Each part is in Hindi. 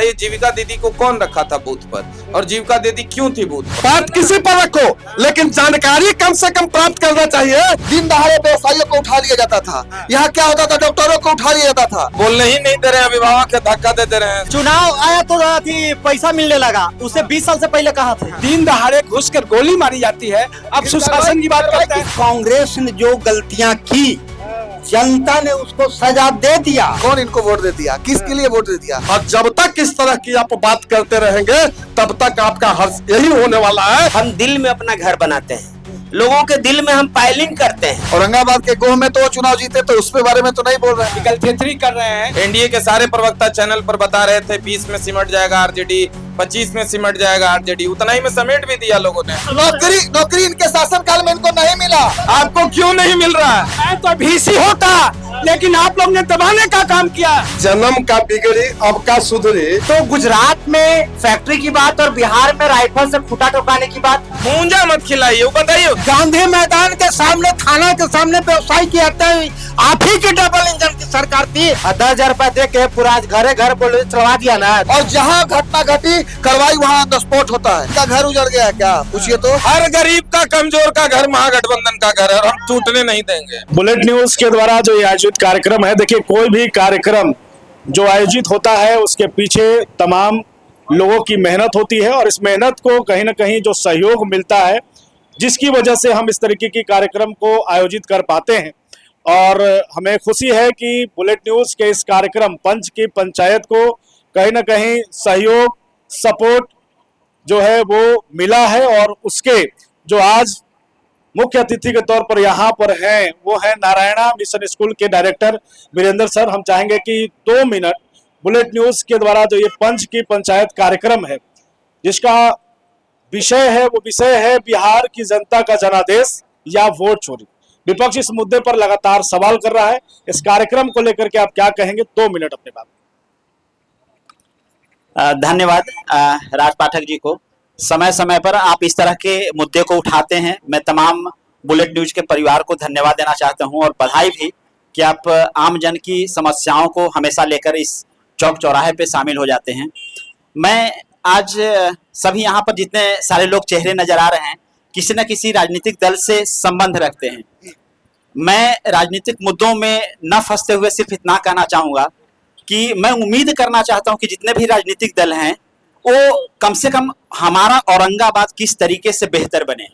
बताइए, जीविका दीदी को कौन रखा था बूथ पर, और जीविका दीदी क्यों थी बूथ पर? बात किसी पर रखो, लेकिन जानकारी कम से कम प्राप्त करना चाहिए। दिन दहाड़े व्यवसायियों को उठा लिया जाता था, यहाँ क्या होता था, डॉक्टरों को उठा लिया जाता था। बोलने ही नहीं दे रहे हैं, अभिभावक के धक्का देते रहे हैं। चुनाव आया तो पैसा मिलने लगा, उसे 20 साल से पहले कहा था। दिन दहाड़े घुस कर गोली मारी जाती है, अब सुशासन की बात करते हैं। कांग्रेस ने जो गलतियां की, जनता ने उसको सजा दे दिया। कौन इनको वोट दे दिया, किसके लिए वोट दे दिया? और जब तक इस तरह की आप बात करते रहेंगे तब तक आपका हर्ष यही होने वाला है। हम दिल में अपना घर बनाते हैं, लोगों के दिल में हम पायलिंग करते हैं। औरंगाबाद के गोह में तो चुनाव जीते, तो उसके बारे में तो नहीं बोल रहे हैं, गलथेथरी कर रहे हैं। एनडीए के सारे प्रवक्ता चैनल पर बता रहे थे 20 में सिमट जाएगा आरजेडी, 25 में सिमट जाएगा आरजेडी, उतना ही में समेट भी दिया लोगों ने। नौकरी इनके शासन काल में इनको नहीं मिला। आपको क्यों नहीं मिल रहा है? मैं तो भीसी होता, लेकिन आप लोग ने दबाने का काम किया। जन्म का बिगड़ी अब का सुधरी। तो गुजरात में फैक्ट्री की बात और बिहार में राइफल से खुटा टोकाने की बात, मूंजा मत खिलाइए, वो बताइए। गांधी मैदान के सामने, थाना के सामने व्यवसाय की हत्या हुई, आप ही की डबल इंजन की सरकार थी। 10,000 रुपए दे के पूरा घरे घर बोले चलवा दिया ना। और जहाँ घटना घटी कार्रवाई वहाँ स्पॉट होता है। क्या घर उजड़ गया क्या, पूछिए तो। हर गरीब का, कमजोर का घर महागठबंधन का घर है, और हम टूटने नहीं देंगे। बुलेट न्यूज के द्वारा जो ये आयोजित कार्यक्रम है, देखिए कोई भी कार्यक्रम जो आयोजित होता है उसके पीछे तमाम लोगों की मेहनत होती है, और इस मेहनत को कहीं ना कहीं जो सहयोग मिलता है, जिसकी वजह से हम इस तरीके की कार्यक्रम को आयोजित कर पाते हैं। और हमें खुशी है कि बुलेट न्यूज के इस कार्यक्रम पंच की पंचायत को कहीं ना कहीं सहयोग, सपोर्ट जो है वो मिला है। और उसके जो आज मुख्य अतिथि के तौर पर यहाँ पर हैं वो है नारायणा मिशन स्कूल के डायरेक्टर वीरेंद्र सर। हम चाहेंगे कि 2 मिनट बुलेट न्यूज के द्वारा जो ये पंच की पंचायत कार्यक्रम है, जिसका विषय है वो विषय है बिहार की जनता का जनादेश या वोट चोरी। विपक्ष इस मुद्दे पर लगातार सवाल कर रहा है, इस कार्यक्रम को लेकर के आप क्या कहेंगे? 2 मिनट अपने बात। धन्यवाद राज पाठक जी को। समय समय पर आप इस तरह के मुद्दे को उठाते हैं। मैं तमाम बुलेट न्यूज के परिवार को धन्यवाद देना चाहता हूं, और बधाई भी कि आप आम जन की समस्याओं को हमेशा लेकर इस चौक चौराहे पे शामिल हो जाते हैं। मैं आज सभी यहाँ पर जितने सारे लोग चेहरे नजर आ रहे हैं, किसी न किसी राजनीतिक दल से संबंध रखते हैं। मैं राजनीतिक मुद्दों में न फंसते हुए सिर्फ इतना कहना चाहूँगा कि मैं उम्मीद करना चाहता हूँ कि जितने भी राजनीतिक दल हैं वो कम से कम हमारा औरंगाबाद किस तरीके से बेहतर बने,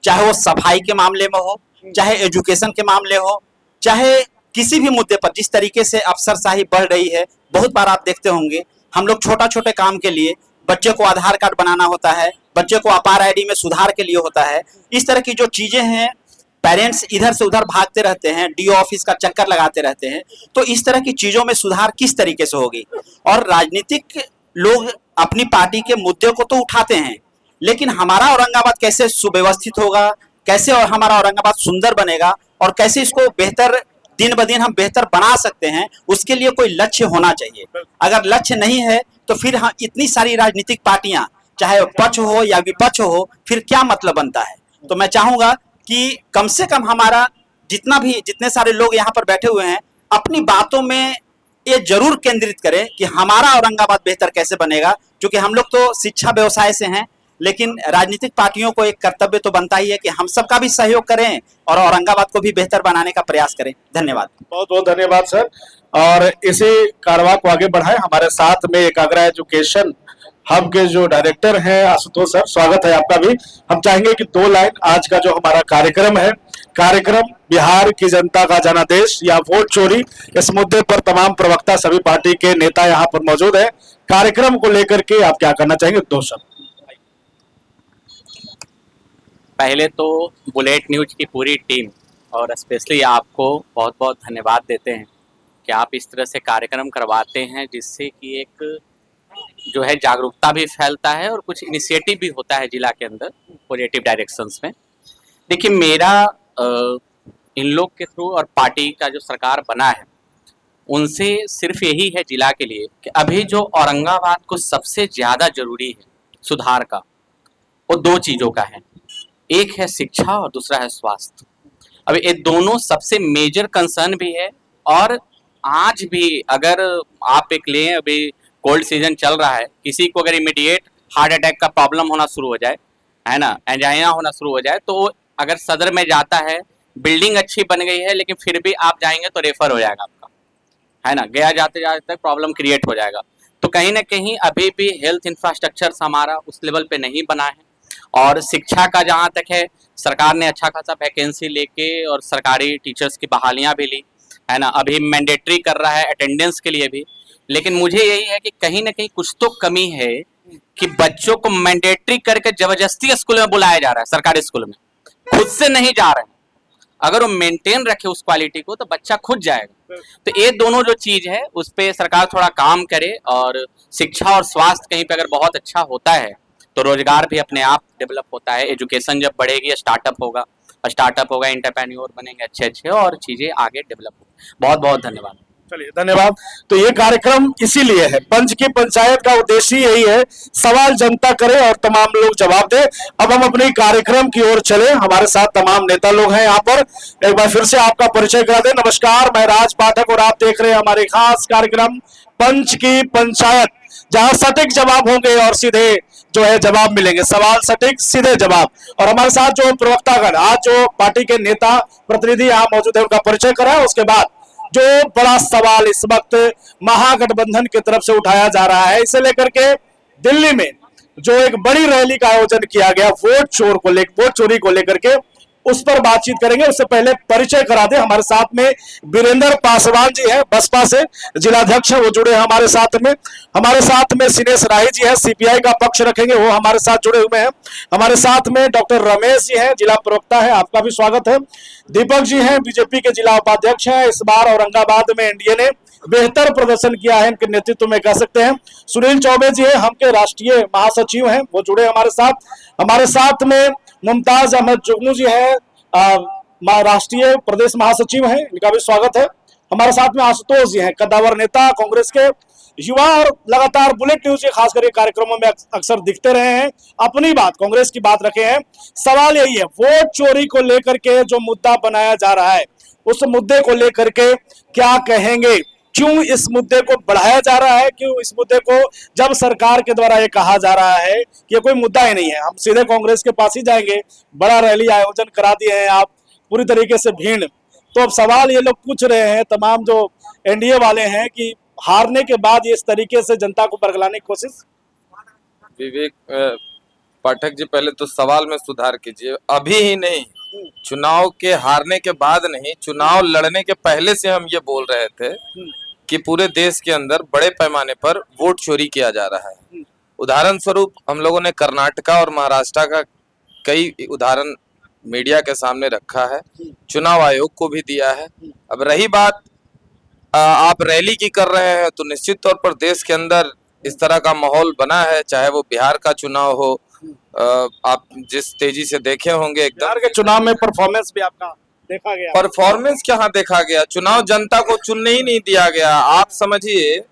चाहे वो सफाई के मामले में हो, चाहे एजुकेशन के मामले हो, चाहे किसी भी मुद्दे पर। जिस तरीके से अफसरशाही बढ़ रही है, बहुत बार आप देखते होंगे हम लोग छोटा छोटे काम के लिए बच्चे को आधार कार्ड बनाना होता है, बच्चे को अपार आईडी में सुधार के लिए होता है। इस तरह की जो चीजें हैं, पेरेंट्स इधर से उधर भागते रहते हैं, डीओ ऑफिस का चक्कर लगाते रहते हैं। तो इस तरह की चीजों में सुधार किस तरीके से होगी? और राजनीतिक लोग अपनी पार्टी के मुद्दे को तो उठाते हैं, लेकिन हमारा औरंगाबाद कैसे सुव्यवस्थित होगा, कैसे और हमारा औरंगाबाद सुंदर बनेगा, और कैसे इसको बेहतर दिन ब दिन हम बेहतर बना सकते हैं, उसके लिए कोई लक्ष्य होना चाहिए। अगर लक्ष्य नहीं है तो फिर हम इतनी सारी राजनीतिक पार्टियां, चाहे पक्ष हो या विपक्ष हो, फिर क्या मतलब बनता है? तो मैं चाहूंगा कि कम से कम हमारा जितने सारे लोग यहाँ पर बैठे हुए हैं, अपनी बातों में ये जरूर केंद्रित करें कि हमारा औरंगाबाद बेहतर कैसे बनेगा। क्योंकि हम लोग तो शिक्षा व्यवसाय से हैं, लेकिन राजनीतिक पार्टियों को एक कर्तव्य तो बनता ही है कि हम सबका भी सहयोग करें और औरंगाबाद को भी बेहतर बनाने का प्रयास करें। धन्यवाद। बहुत बहुत धन्यवाद सर। और इसी कारवा को आगे बढ़ाएं। हमारे साथ में एकाग्रा एजुकेशन हब के जो डायरेक्टर हैं आशुतोष सर, स्वागत है आपका भी। हम चाहेंगे कि 2 लाइन, आज का जो हमारा कार्यक्रम है, कार्यक्रम बिहार की जनता का जनादेश या वोट चोरी, इस मुद्दे पर तमाम प्रवक्ता, सभी पार्टी के नेता यहाँ पर मौजूद है। कार्यक्रम को लेकर के आप क्या करना चाहेंगे? 2 शब्द। पहले तो बुलेट न्यूज की पूरी टीम और स्पेशली आपको बहुत बहुत धन्यवाद देते हैं कि आप इस तरह से कार्यक्रम करवाते हैं, जिससे कि एक जो है जागरूकता भी फैलता है और कुछ इनिशिएटिव भी होता है जिला के अंदर पॉजिटिव डायरेक्शंस में। देखिए, मेरा इन लोग के थ्रू और पार्टी का जो सरकार बना है उनसे सिर्फ यही है जिला के लिए कि अभी जो औरंगाबाद को सबसे ज़्यादा जरूरी है सुधार का, वो 2 चीज़ों का है। एक है शिक्षा और दूसरा है स्वास्थ्य। अब ये दोनों सबसे मेजर कंसर्न भी है। और आज भी अगर आप एक लें, अभी कोल्ड सीजन चल रहा है, किसी को अगर इमीडिएट हार्ट अटैक का प्रॉब्लम होना शुरू हो जाए, है ना, एंजाइना होना शुरू हो जाए, तो अगर सदर में जाता है, बिल्डिंग अच्छी बन गई है लेकिन फिर भी आप जाएंगे तो रेफर हो जाएगा आपका, है ना, गया जाते जाते प्रॉब्लम क्रिएट हो जाएगा। तो कहीं ना कहीं अभी भी हेल्थ इंफ्रास्ट्रक्चर हमारा उस लेवल पे नहीं बना है। और शिक्षा का जहाँ तक है, सरकार ने अच्छा खासा वैकेंसी लेके और सरकारी टीचर्स की बहालियाँ भी ली, है ना, अभी मैंडेटरी कर रहा है अटेंडेंस के लिए भी। लेकिन मुझे यही है कि कहीं ना कहीं कुछ तो कमी है कि बच्चों को मैंडेटरी करके जबरदस्ती स्कूल में बुलाया जा रहा है, सरकारी स्कूल में खुद से नहीं जा रहे हैं। अगर वो मेंटेन रखे उस क्वालिटी को तो बच्चा खुद जाएगा। तो ये दोनों जो चीज है उस पर सरकार थोड़ा काम करे, और शिक्षा और स्वास्थ्य कहीं पे अगर बहुत अच्छा होता है तो रोजगार भी अपने आप डेवलप होता है। एजुकेशन जब बढ़ेगी, स्टार्टअप होगा, एंटरप्रेन्योर बनेंगे अच्छे अच्छे, और चीजें आगे डेवलप होंगी। बहुत बहुत धन्यवाद। चलिए, धन्यवाद। तो ये कार्यक्रम इसीलिए है, पंच की पंचायत का उद्देश्य यही है, सवाल जनता करे और तमाम लोग जवाब दे। अब हम अपने कार्यक्रम की ओर चले, हमारे साथ तमाम नेता लोग हैं यहाँ पर। एक बार फिर से आपका परिचय करा दें। नमस्कार, मैं राज पाठक और आप देख रहे हैं हमारे खास कार्यक्रम पंच की पंचायत, जहां सटीक जवाब होंगे और सीधे जो है जवाब मिलेंगे, सवाल सटीक सीधे जवाब। और हमारे साथ जो प्रवक्तागण, आज जो पार्टी के नेता प्रतिनिधि यहाँ मौजूद है, उनका परिचय करा। उसके बाद जो बड़ा सवाल इस वक्त महागठबंधन की तरफ से उठाया जा रहा है, इसे लेकर के दिल्ली में जो एक बड़ी रैली का आयोजन किया गया वोट चोरी को लेकर के, उस पर बातचीत करेंगे। उससे पहले परिचय करा दे, हमारे साथ में वीरेंद्र पासवान जी हैं, बसपा से जिलाध्यक्ष, वो जुड़े हैं हमारे साथ में। हमारे साथ में सिनेश राही जी हैं, सीपीआई का पक्ष रखेंगे, वो हमारे साथ जुड़े हुए हैं। हमारे साथ में डॉक्टर रमेश जी हैं, जिला प्रवक्ता है, आपका भी स्वागत है। दीपक जी हैं, बीजेपी के जिला उपाध्यक्ष हैं। इस बार औरंगाबाद में एनडीए ने बेहतर प्रदर्शन किया है, इनके नेतृत्व में कह सकते हैं। सुनील चौबे जी हैं, हम के राष्ट्रीय महासचिव हैं, वो जुड़े हमारे साथ। हमारे साथ में मुमताज अहमद जुगनू जी है, राष्ट्रीय प्रदेश महासचिव हैं, इनका भी स्वागत है। हमारे साथ में आशुतोष जी हैं, कद्दावर नेता, कांग्रेस के युवा, और लगातार बुलेट न्यूज के खास करके कार्यक्रमों में अक्सर दिखते रहे हैं, अपनी बात, कांग्रेस की बात रखे हैं। सवाल यही है, वोट चोरी को लेकर के जो मुद्दा बनाया जा रहा है, उस मुद्दे को लेकर के क्या कहेंगे? क्यों इस मुद्दे को बढ़ाया जा रहा है? क्यों इस मुद्दे को, जब सरकार के द्वारा ये कहा जा रहा है कि ये कोई मुद्दा ही नहीं है, हम सीधे कांग्रेस के पास ही जाएंगे, बड़ा रैली आयोजन करा दिए हैं आप, पूरी तरीके से भीड़। तो अब सवाल ये लोग पूछ रहे हैं, तमाम जो एनडीए वाले हैं, कि हारने के बाद ये इस तरीके से जनता को बरगलाने की कोशिश। विवेक पाठक जी, पहले तो सवाल में सुधार कीजिए। अभी ही नहीं, चुनाव के हारने के बाद नहीं, चुनाव लड़ने के पहले से हम ये बोल रहे थे कि पूरे देश के अंदर बड़े पैमाने पर वोट चोरी किया जा रहा है। उदाहरण स्वरूप हम लोगों ने कर्नाटका और महाराष्ट्र का कई उदाहरण मीडिया के सामने रखा है, चुनाव आयोग को भी दिया है। अब रही बात आप रैली की कर रहे हैं, तो निश्चित तौर पर देश के अंदर इस तरह का माहौल बना है, चाहे वो बिहार का चुनाव हो, आप जिस तेजी से देखे होंगे, बिहार के चुनाव में परफॉर्मेंस भी आपका देखा गया। परफॉर्मेंस कहाँ देखा गया? चुनाव जनता को चुनने ही नहीं दिया गया। आप समझिए,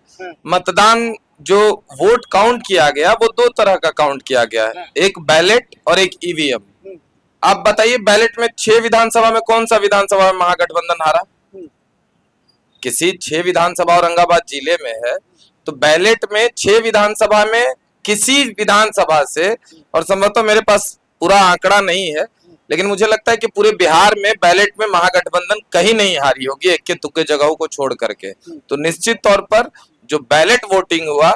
मतदान जो वोट काउंट किया गया वो दो तरह का काउंट किया गया है, एक बैलेट और एक ईवीएम। आप बताइए, बैलेट में 6 विधानसभा में कौन सा विधानसभा में महागठबंधन हारा? किसी 6 विधानसभा औरंगाबाद जिले में है, तो बैलेट में 6 विधानसभा में किसी विधानसभा से, और संभवतः मेरे पास पूरा आंकड़ा नहीं है, लेकिन मुझे लगता है कि पूरे बिहार में बैलेट में महागठबंधन कहीं नहीं हारी होगी, इक्के तुक्के जगहों को छोड़ करके। तो निश्चित तौर पर जो बैलेट वोटिंग हुआ,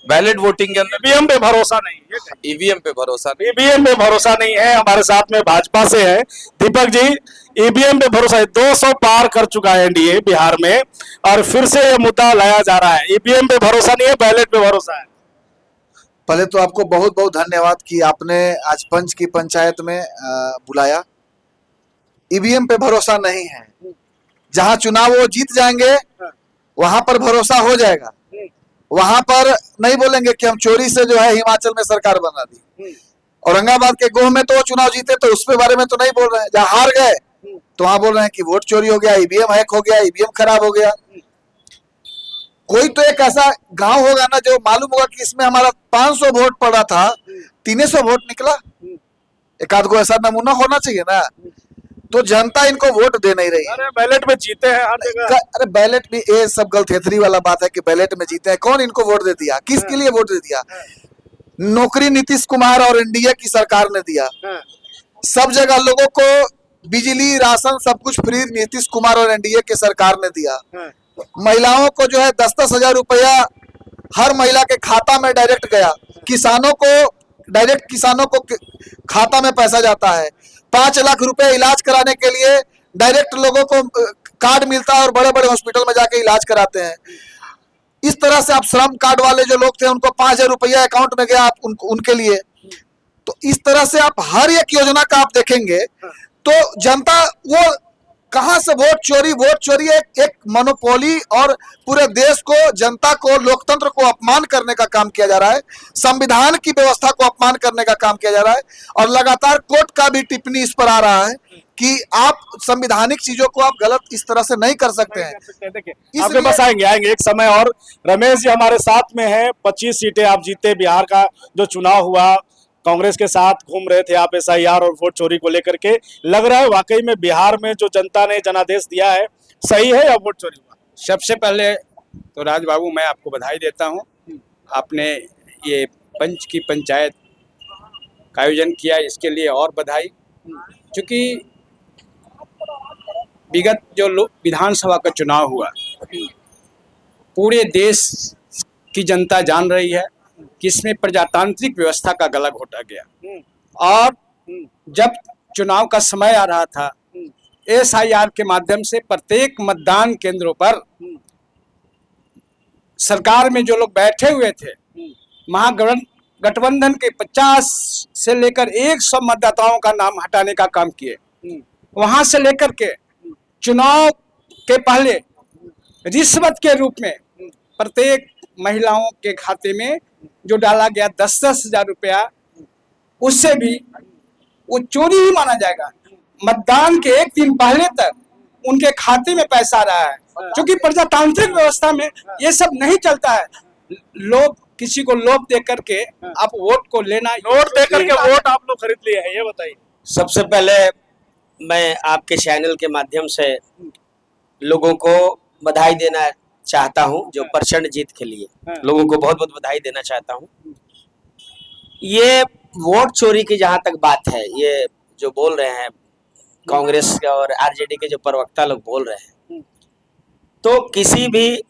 बैलेट वोटिंग के अंदर ईवीएम पे भरोसा नहीं है, ईवीएम पे भरोसा नहीं, ईवीएम पे भरोसा नहीं है। हमारे साथ में भाजपा से है दीपक जी, ईवीएम पे भरोसा है। 200 पार कर चुका है एनडीए बिहार में, और फिर से ये मुद्दा लाया जा रहा है, ईवीएम पे भरोसा नहीं है, बैलेट पे भरोसा है। पहले तो आपको बहुत बहुत धन्यवाद कि आपने आज पंच की पंचायत में बुलाया। ईवीएम पे भरोसा नहीं है, जहां चुनाव वो जीत जाएंगे वहां पर भरोसा हो जाएगा। वहां पर नहीं बोलेंगे कि हम चोरी से जो है हिमाचल में सरकार बना दी। औरंगाबाद के गोह में तो वो चुनाव जीते, तो उसके बारे में तो नहीं बोल रहे हैं। जहां हार गए तो वहां बोल रहे हैं कि वोट चोरी हो गया, ईवीएम हैक हो गया, ईवीएम खराब हो गया। कोई तो एक ऐसा गांव होगा ना जो मालूम होगा कि इसमें हमारा 500 वोट पड़ा था, 300 वोट निकला। एक आध को ऐसा नमूना होना चाहिए ना। तो जनता इनको वोट दे नहीं रही है। अरे बैलेट में जीते हैं हर जगह। अरे बैलेट भी, ये सब गलथेथरी वाला बात है कि बैलेट में जीते हैं। कौन इनको वोट दे दिया, किसके लिए वोट दे दिया? नौकरी नीतीश कुमार और एनडीए की सरकार ने दिया। सब जगह लोगों को बिजली, राशन, सब कुछ फ्री नीतीश कुमार और एनडीए की सरकार ने दिया। महिलाओं को जो है 10-10 हजार रुपया हर महिला के खाता में डायरेक्ट गया। किसानों को डायरेक्ट, किसानों को खाता में पैसा जाता है। 5 लाख रुपए इलाज कराने के लिए डायरेक्ट लोगों को कार्ड मिलता है और बड़े बड़े हॉस्पिटल में जाके इलाज कराते हैं। इस तरह से आप श्रम कार्ड वाले जो लोग थे उनको 5,000 रुपया अकाउंट में गया उनके लिए। तो इस तरह से आप हर एक योजना का आप देखेंगे तो जनता वो कहां से वोट चोरी एक मोनोपोली और पूरे देश को, जनता को, लोकतंत्र को अपमान करने का काम किया जा रहा है। संविधान की व्यवस्था को अपमान करने का काम किया जा रहा है और लगातार कोर्ट का भी टिप्पणी इस पर आ रहा है कि आप संवैधानिक चीजों को आप गलत इस तरह से नहीं कर सकते हैं। देखिए आपके पास आएंगे एक समय और। रमेश जी हमारे साथ में हैं। 25 सीटें आप जीते। बिहार का जो चुनाव हुआ, कांग्रेस के साथ घूम रहे थे आप एसआईआर और वोट चोरी को लेकर के। लग रहा है वाकई में बिहार में जो जनता ने जनादेश दिया है सही है या वोट चोरी हुआ? सबसे पहले तो राज बाबू मैं आपको बधाई देता हूं। आपने ये पंच की पंचायत का आयोजन किया, इसके लिए और बधाई। क्योंकि विगत जो विधानसभा का चुनाव हुआ, पूरे देश की जनता जान रही है कि इसमें प्रजातांत्रिक व्यवस्था का गला घोटा गया। और जब चुनाव का समय आ रहा था, एसआईआर के माध्यम से प्रत्येक मतदान केंद्रों पर सरकार में जो लोग बैठे हुए थे, महागठबंधन के 50 से लेकर 100 मतदाताओं का नाम हटाने का काम किए। वहां से लेकर के चुनाव के पहले रिश्वत के रूप में प्रत्येक महिलाओं के खाते में जो डाला गया 10-10 हजार रुपया, उससे भी वो चोरी ही माना जाएगा। मतदान के एक दिन पहले तक उनके खाते में पैसा आ रहा है। क्योंकि प्रजातांत्रिक व्यवस्था में ये सब नहीं चलता है। लोग किसी को लोभ दे करके आप वोट को लेना, नोट दे करके वोट आप लोग खरीद लिए हैं, ये बताइए। सबसे पहले मैं आपके चैनल के माध्यम से लोगों को बधाई देना चाहता हूं, जो प्रचंड जीत के लिए लोगों को बहुत बहुत बधाई देना चाहता हूं। ये वोट चोरी की जहां तक बात है, ये जो बोल रहे हैं कांग्रेस और आरजेडी के जो प्रवक्ता लोग बोल रहे हैं, तो किसी भी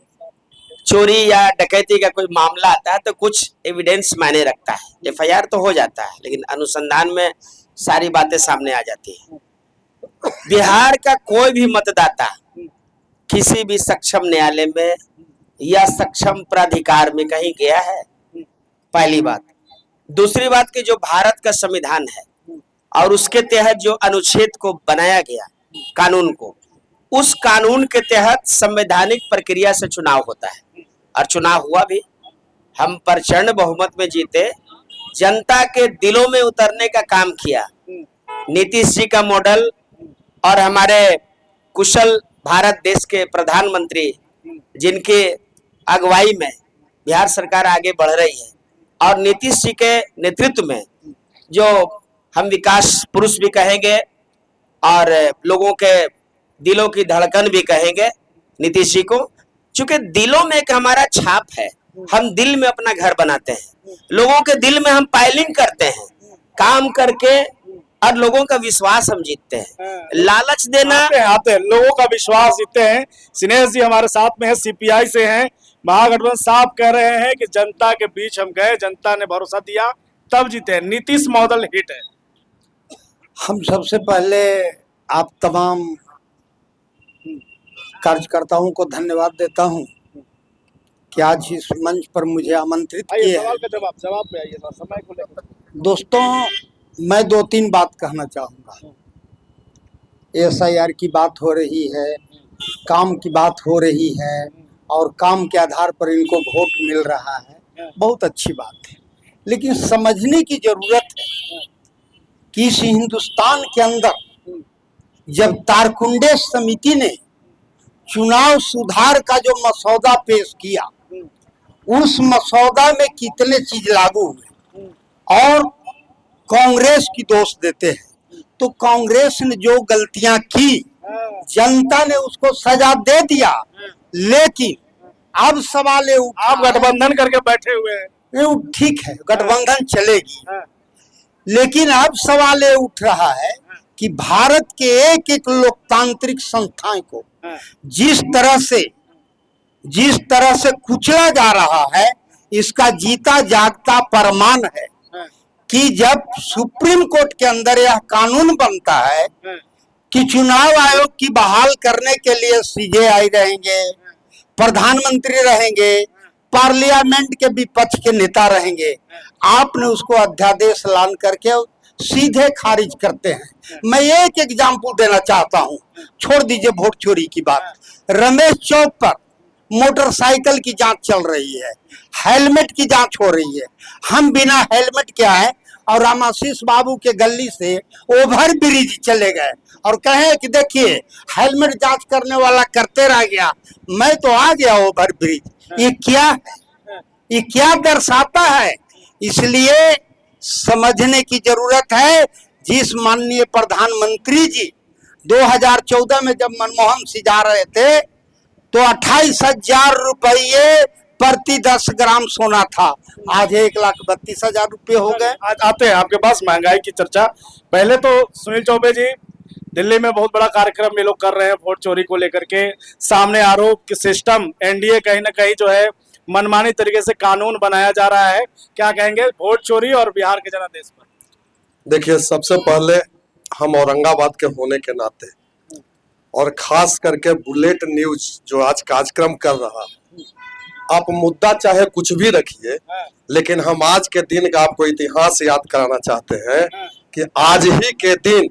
चोरी या डकैती का कोई मामला आता है तो कुछ एविडेंस मायने रखता है। एफआईआर तो हो जाता है, लेकिन अनुसंधान में सारी बातें सामने आ जाती है। बिहार का कोई भी मतदाता किसी भी सक्षम न्यायालय में या सक्षम प्राधिकार में कहीं गया है? पहली बात। दूसरी बात कि जो भारत का संविधान है और उसके तहत जो अनुच्छेद को बनाया गया, कानून को, उस कानून के तहत संवैधानिक प्रक्रिया से चुनाव होता है और चुनाव हुआ भी। हम प्रचंड बहुमत में जीते, जनता के दिलों में उतरने का काम किया। नीतीश जी का मॉडल और हमारे कुशल भारत देश के प्रधानमंत्री जिनके अगुवाई में बिहार सरकार आगे बढ़ रही है, और नीतीश जी के नेतृत्व में जो हम विकास पुरुष भी कहेंगे और लोगों के दिलों की धड़कन भी कहेंगे नीतीश जी को। चूंकि दिलों में एक हमारा छाप है, हम दिल में अपना घर बनाते हैं, लोगों के दिल में हम पायलिंग करते हैं, काम करके और लोगों का विश्वास हम जीतते हैं। लालच देना आते लोगों का विश्वास जीतते हैं। सिनेश जी हमारे साथ में है, सीपीआई से हैं। महागठबंधन साहब कह रहे हैं कि जनता के बीच हम गए, जनता ने भरोसा दिया तब जीते। नीतीश मॉडल हिट है। हम सबसे पहले आप तमाम कार्यकर्ताओं को धन्यवाद देता हूं कि आज इस मंच पर मुझे आमंत्रित किए। सवाल का जवाब पे आइए, समय को लेकर। दोस्तों, मैं 2-3 बात कहना चाहूँगा। एसआईआर की बात हो रही है, काम की बात हो रही है और काम के आधार पर इनको वोट मिल रहा है, बहुत अच्छी बात है। लेकिन समझने की जरूरत है कि इस हिंदुस्तान के अंदर जब तारकुंडे समिति ने चुनाव सुधार का जो मसौदा पेश किया, उस मसौदा में कितने चीज लागू हुए और कांग्रेस की दोष देते हैं। तो कांग्रेस ने जो गलतियां की जनता ने उसको सजा दे दिया, लेकिन अब सवाल ये आप गठबंधन करके बैठे हुए हैं। ठीक है, गठबंधन चलेगी, लेकिन अब सवाल ये उठ रहा है कि भारत के एक एक लोकतांत्रिक संस्थाएं को जिस तरह से कुचला जा रहा है, इसका जीता जागता प्रमाण है कि जब सुप्रीम कोर्ट के अंदर यह कानून बनता है कि चुनाव आयोग की बहाल करने के लिए सीजेआई रहेंगे, प्रधानमंत्री रहेंगे, पार्लियामेंट के विपक्ष के नेता रहेंगे, आपने उसको अध्यादेश लान करके सीधे खारिज करते हैं। मैं एक एग्जाम्पल देना चाहता हूं, छोड़ दीजिए वोट चोरी की बात। रमेश चौक पर मोटरसाइकिल की जांच चल रही है, हेलमेट की जांच हो रही है, हम बिना हेलमेट के आए और रामाशीष बाबू के गली से ओवर ब्रिज चले गए और कहे कि देखिए हेलमेट जांच करने वाला करते रह गया, मैं तो आ गया ओवर ब्रिज। ये क्या है, ये क्या दर्शाता है? इसलिए समझने की जरूरत है। जिस माननीय प्रधानमंत्री जी 2014 में जब मनमोहन सिंह जा रहे थे तो 28,000 रुपये प्रति 10 ग्राम सोना था, आज 1,32,000 रुपये हो गए। आज आते हैं आपके पास महंगाई की चर्चा। पहले तो सुनील चौबे जी, दिल्ली में बहुत बड़ा कार्यक्रम ये लोग कर रहे हैं वोट चोरी को लेकर के, सामने आरोप कि सिस्टम एनडीए कहीं ना कहीं जो है मनमानी तरीके से कानून बनाया जा रहा है, क्या कहेंगे वोट चोरी और बिहार के जनादेश पर? देखिए, सबसे पहले हम औरंगाबाद के होने के नाते और खास करके बुलेट न्यूज जो आज कार्यक्रम कर रहा, आप मुद्दा चाहे कुछ भी रखिए, लेकिन हम आज के दिन का आपको इतिहास याद कराना चाहते हैं कि आज ही के दिन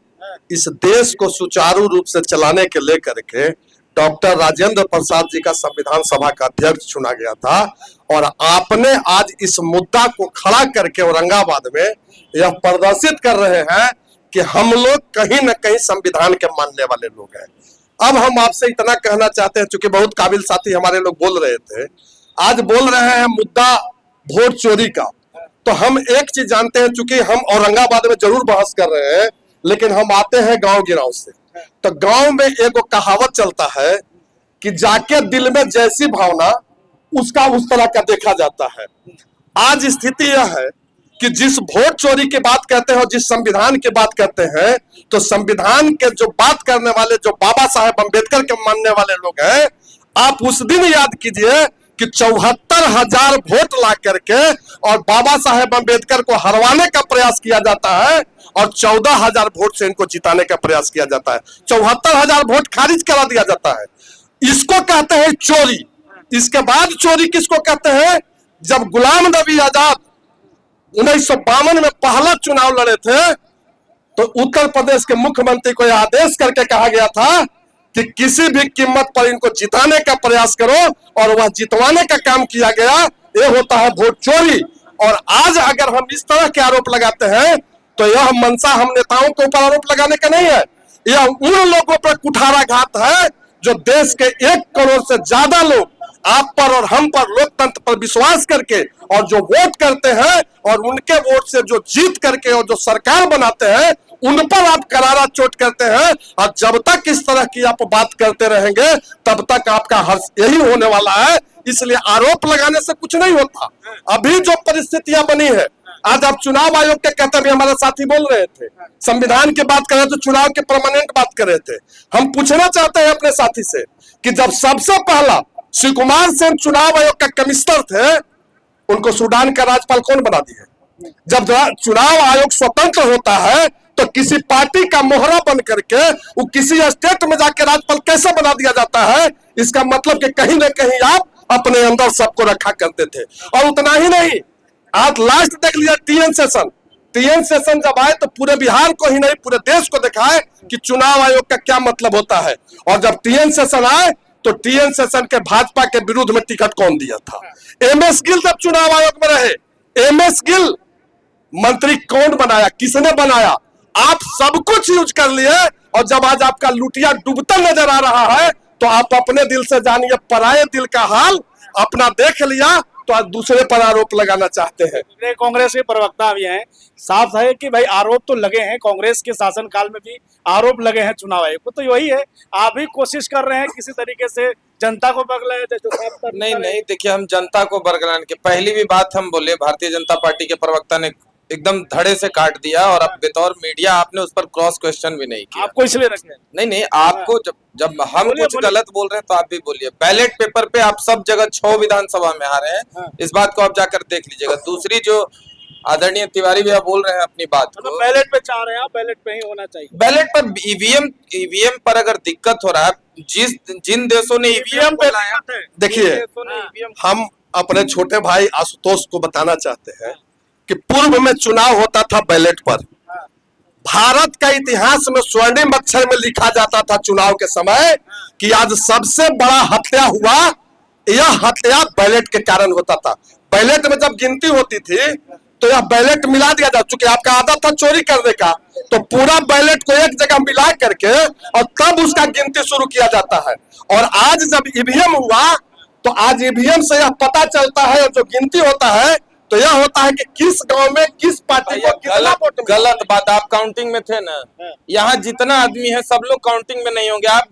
इस देश को सुचारू रूप से चलाने के लेकर के डॉक्टर राजेंद्र प्रसाद जी का संविधान सभा का अध्यक्ष चुना गया था। और आपने आज इस मुद्दा को खड़ा करके औरंगाबाद में यह प्रदर्शित कर रहे हैं कि हम लोग कहीं न कहीं संविधान के मानने वाले लोग हैं। अब हम आपसे इतना कहना चाहते हैं, चूंकि बहुत काबिल साथी हमारे लोग बोल रहे थे, आज बोल रहे हैं मुद्दा वोट चोरी का, तो हम एक चीज जानते हैं, चूंकि हम औरंगाबाद में जरूर बहस कर रहे हैं, लेकिन हम आते हैं गांव गिराव से। तो गांव में एक कहावत चलता है कि जाके दिल में जैसी भावना उसका उस तरह का देखा जाता है। आज स्थिति यह है कि जिस वोट चोरी की बात कहते हैं और जिस संविधान की बात करते हैं, तो संविधान के जो बात करने वाले जो बाबा साहेब अम्बेडकर के मानने वाले लोग हैं, आप उस दिन याद कीजिए कि 74,000 वोट ला करके और बाबा साहेब अम्बेडकर को हरवाने का प्रयास किया जाता है और 14,000 वोट से इनको जिताने का प्रयास किया जाता है। 74,000 वोट खारिज करा दिया जाता है। इसको कहते हैं चोरी। इसके बाद चोरी किसको कहते हैं? जब गुलाम नबी आजाद 1952 में पहला चुनाव लड़े थे, तो उत्तर प्रदेश के मुख्यमंत्री को यह आदेश करके कहा गया था कि किसी भी कीमत पर इनको जिताने का प्रयास करो, और वह जितवाने का काम किया गया। ये होता है वोट चोरी। और आज अगर हम इस तरह के आरोप लगाते हैं, तो यह मंशा हम नेताओं के ऊपर आरोप लगाने का नहीं है, यह उन लोगों पर कुठाराघात है जो देश के 1 करोड़ से ज्यादा लोग आप पर और हम पर लोकतंत्र पर विश्वास करके और जो वोट करते हैं और उनके वोट से जो जीत करके और जो सरकार बनाते हैं, उन पर आप करारा चोट करते हैं। और जब तक इस तरह की आप बात करते रहेंगे, तब तक आपका हर्ष यही होने वाला है। इसलिए आरोप लगाने से कुछ नहीं होता। अभी जो परिस्थितियां बनी है, आज आप चुनाव आयोग के कहते भी हमारे साथी बोल रहे थे, संविधान की बात कर रहे थे, चुनाव के परमानेंट बात कर रहे थे। हम पूछना चाहते हैं अपने साथी से कि जब सबसे पहला श्री कुमार सेन चुनाव आयोग का कमिश्नर थे, उनको सूडान का राज्यपाल कौन बना दिए? जब चुनाव आयोग स्वतंत्र होता है तो किसी पार्टी का मोहरा बन करके वो किसी स्टेट में जाके राज्यपाल कैसे बना दिया जाता है? इसका मतलब कि कहीं ना कहीं आप अपने अंदर सबको रखा करते थे। और उतना ही नहीं, आज लास्ट देख लिया टीएन सेशन जब आए तो पूरे बिहार को ही नहीं पूरे देश को दिखाए कि चुनाव आयोग का क्या मतलब होता है। और जब टीएन सेशन आए तो टीएन सेशन के भाजपा के विरुद्ध में टिकट कौन दिया था? एमएस गिल जब चुनाव आयोग में रहे, एमएस गिल मंत्री कौन बनाया, किसने बनाया? आप सब कुछ यूज कर लिए। और जब आज आपका लुटिया डूबता नजर आ रहा है, तो आप अपने दिल से जानिए, पराये दिल का हाल अपना देख लिया। तो आज दूसरे पर आरोप लगाना चाहते हैं। ये कांग्रेस के प्रवक्ता भी हैं, साफ है कि भाई आरोप तो लगे हैं, कांग्रेस के शासनकाल में भी आरोप लगे हैं चुनाव आयोग को, तो वही है आप भी कोशिश कर रहे हैं किसी तरीके से जनता को बगलाए। नहीं नहीं, देखिए हम जनता को बरगलाने की पहली भी बात हम बोले, भारतीय जनता पार्टी के प्रवक्ता ने एकदम धड़े से काट दिया और अब बतौर मीडिया आपने उस पर क्रॉस क्वेश्चन भी नहीं किया। आपको इसलिए रखें। नहीं नहीं, आपको जब हम बोलिए, कुछ बोलिए। गलत बोल रहे हैं तो आप भी बोलिए। बैलेट पेपर पे आप सब जगह 6 विधानसभा में आ रहे हैं, इस बात को आप जाकर देख लीजिएगा। दूसरी जो आदरणीय तिवारी भैया बोल रहे हैं अपनी बात को, बैलेट पे चाह रहे हैं आप, बैलेट पे ही होना चाहिए। बैलेट पर ईवीएम पर अगर दिक्कत हो रहा है, जिन देशों ने ईवीएम पे लाया, देखिए, हम अपने छोटे भाई आशुतोष को बताना चाहते हैं कि पूर्व में चुनाव होता था बैलेट पर। भारत का इतिहास में स्वर्णिम अक्षर में लिखा जाता था चुनाव के समय कि आज सबसे बड़ा हत्या हुआ, यह हत्या बैलेट के कारण होता था। बैलेट में जब गिनती होती थी तो यह बैलेट मिला दिया जाता, चूंकि आपका आदत था चोरी करने का, तो पूरा बैलेट को एक जगह मिला करके और तब उसका गिनती शुरू किया जाता है। और आज जब ईवीएम हुआ तो आज ईवीएम से यह पता चलता है, और जो गिनती होता है तो यह होता है कि किस गांव में किस पार्टी को कितना वोट मिला। गलत बात, आप काउंटिंग में थे ना, यहाँ जितना आदमी है सब लोग काउंटिंग में नहीं होंगे। आप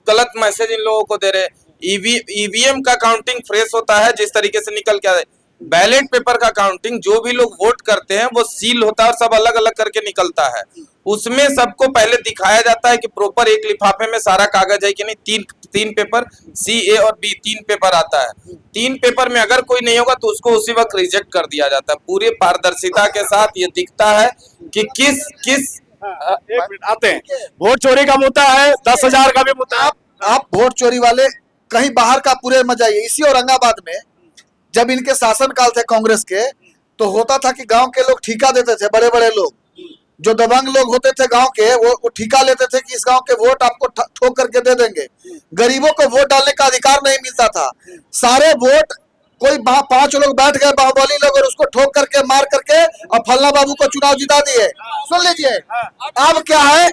गलत मैसेज इन लोगों को दे रहे। ईवीएम का काउंटिंग फ्रेश होता है जिस तरीके से निकल के आए। बैलेट पेपर का काउंटिंग जो भी लोग वोट करते हैं वो सील होता है और सब अलग अलग करके निकलता है। उसमें सबको पहले दिखाया जाता है कि प्रॉपर एक लिफाफे में सारा कागज है कि नहीं। तीन पेपर सी, ए और बी 3 पेपर आता है। 3 पेपर में अगर कोई नहीं होगा तो उसको उसी वक्त रिजेक्ट कर दिया जाता है। पूरी पारदर्शिता के साथ ये दिखता है कि किस एक मिनट आते हैं, वोट चोरी का मुद्दा है, 10,000 का भी मुद्दा है। आप वोट चोरी वाले कहीं बाहर का पूरे मत जाइए। इसी औरंगाबाद में जब इनके शासनकाल थे कांग्रेस के, तो होता था कि गांव के लोग ठेका देते थे, बड़े बड़े लोग जो दबंग लोग होते थे गांव के, वो ठेका लेते थे कि इस गांव के वोट आपको ठोक करके दे देंगे। गरीबों को वोट डालने का अधिकार नहीं मिलता था। सारे वोट कोई 5 लोग बैठ गए बाहुबली लोग और उसको ठोक करके मार करके और फल्ला बाबू को चुनाव जिता दिए। सुन लीजिए, अब क्या है,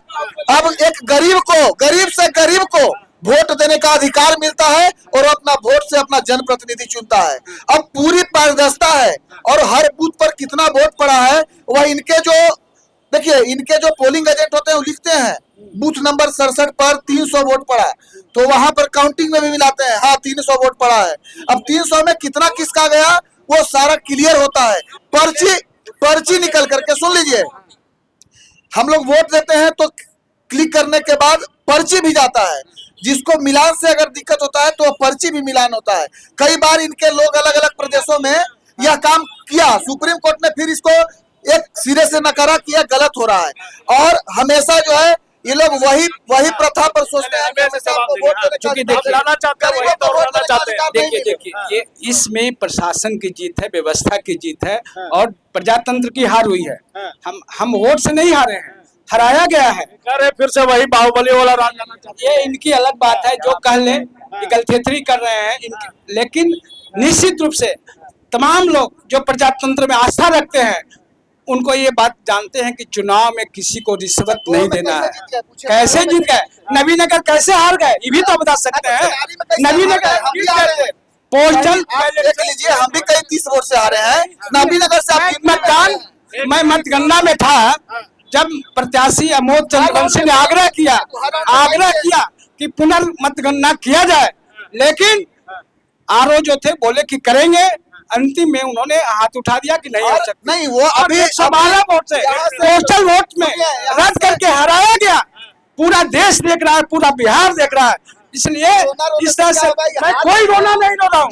अब एक गरीब से गरीब को वोट देने का अधिकार मिलता है और अपना वोट से अपना जनप्रतिनिधि चुनता है। अब पूरी पारदर्शिता है और हर बूथ पर कितना वोट पड़ा है वह इनके जो पोलिंग एजेंट होते हैं वो लिखते हैं। बूथ नंबर 67 पर 300 वोट पड़ा है, तो वहां पर काउंटिंग में भी मिलाते हैं, हाँ 300 वोट पड़ा है। अब 300 में कितना किसका गया वो सारा क्लियर होता है, पर्ची निकल करके। सुन लीजिए, हम लोग वोट देते हैं तो क्लिक करने के बाद पर्ची भी जाता है। जिसको मिलान से अगर दिक्कत होता है तो पर्ची भी मिलान होता है। कई बार इनके लोग अलग अलग प्रदेशों में यह काम किया, सुप्रीम कोर्ट ने फिर इसको एक सिरे से नकारा किया, गलत हो रहा है। और हमेशा जो है ये लोग वही प्रथा पर सोचते हैं कि हमेशा आपको वोट देने का अधिकार नहीं मिलेगा। देखिए, ये इसमें प्रशासन की जीत है, व्यवस्था की जीत है और प्रजातंत्र की हार हुई है। हम वोट से नहीं हारे हैं, हराया गया है। अरे फिर से वही बाहुबली वाला राज जाना चाहते ये इनकी अलग बात है, जो कह लें गलथेथरी कर रहे हैं लेकिन निश्चित रूप से तमाम लोग जो प्रजातंत्र में आस्था रखते हैं उनको ये बात जानते हैं कि चुनाव में किसी को रिश्वत नहीं देना है। कैसे जीत गए, नवीनगर कैसे हार गए ये भी तो बता सकते हैं। नवीनगर पोस्टल देख लीजिए, हम भी कई 30 वोट से हारे हैं। नवीनगर से आप मैं मतगणना में था जब प्रत्याशी अमोद चंद्रवंशी ने आग्रह किया कि पुनर्मतगणना किया जाए, लेकिन आरओ जो थे बोले कि करेंगे। अंतिम में उन्होंने हाथ उठा दिया कि नहीं हो सकता। नहीं, वो अभी 12 वोट से पोस्टल वोट में रद्द करके हराया गया। पूरा देश देख रहा है, पूरा बिहार देख रहा है। इसलिए इस तरह से मैं कोई रोना नहीं रो रहा हूँ।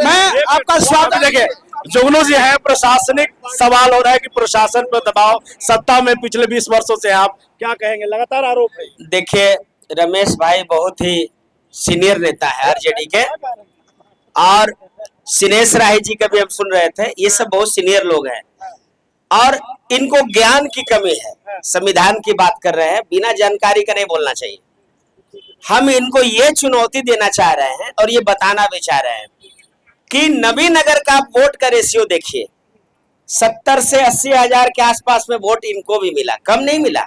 मैं आपका स्वागत देखिए, जुगनू जी है, प्रशासनिक सवाल हो रहा है कि प्रशासन पर दबाव, सत्ता में पिछले 20 वर्षों से आप क्या कहेंगे, लगातार आरोप है। देखिए, रमेश भाई बहुत ही सीनियर नेता है आरजेडी के, और सिनेश राही जी का भी हम सुन रहे थे। ये सब बहुत सीनियर लोग हैं और इनको ज्ञान की कमी है। संविधान की बात कर रहे हैं, बिना जानकारी का नहीं बोलना चाहिए। हम इनको ये चुनौती देना चाह रहे हैं और ये बताना भी चाह रहे हैं कि नवीनगर का वोट का रेशियो देखिए, 70 से 80 हजार के आसपास में वोट इनको भी मिला, कम नहीं मिला।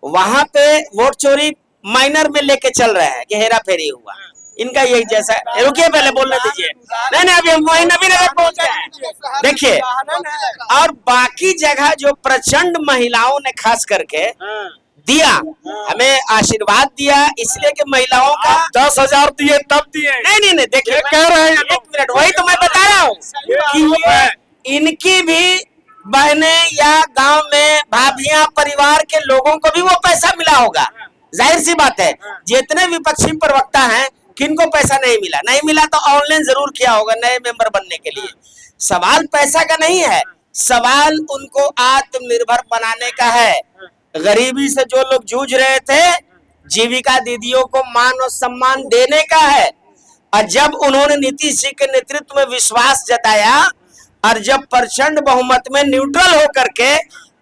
वहां पे वोट चोरी माइनर में लेके चल रहे हैं कि हेरा फेरी हुआ, इनका यही जैसा है। रुकिए पहले बोलने दीजिए। नहीं अभी हम वही नवीनगर पहुंच गए हैं। देखिए, और बाकी जगह जो प्रचंड महिलाओं ने खास करके दिया, हमें आशीर्वाद दिया, इसलिए कि महिलाओं का 10,000 दिए तब दिए। नहीं देखिए, कह रहे हैं एक मिनट, वही तो मैं बता रहा हूँ कि इनकी भी बहने या गांव में भाभियां, परिवार के लोगों को भी वो पैसा मिला होगा। जाहिर सी बात है, जितने विपक्षी प्रवक्ता हैं, किनको पैसा नहीं मिला तो ऑनलाइन जरूर किया होगा नए मेंबर बनने के लिए। सवाल पैसा का नहीं है, सवाल उनको आत्मनिर्भर बनाने का है। गरीबी से जो लोग जूझ रहे थे, जीविका दीदियों को मान और सम्मान देने का है। और जब उन्होंने नीतीश जी के नेतृत्व में विश्वास जताया और जब प्रचंड बहुमत में न्यूट्रल होकर के,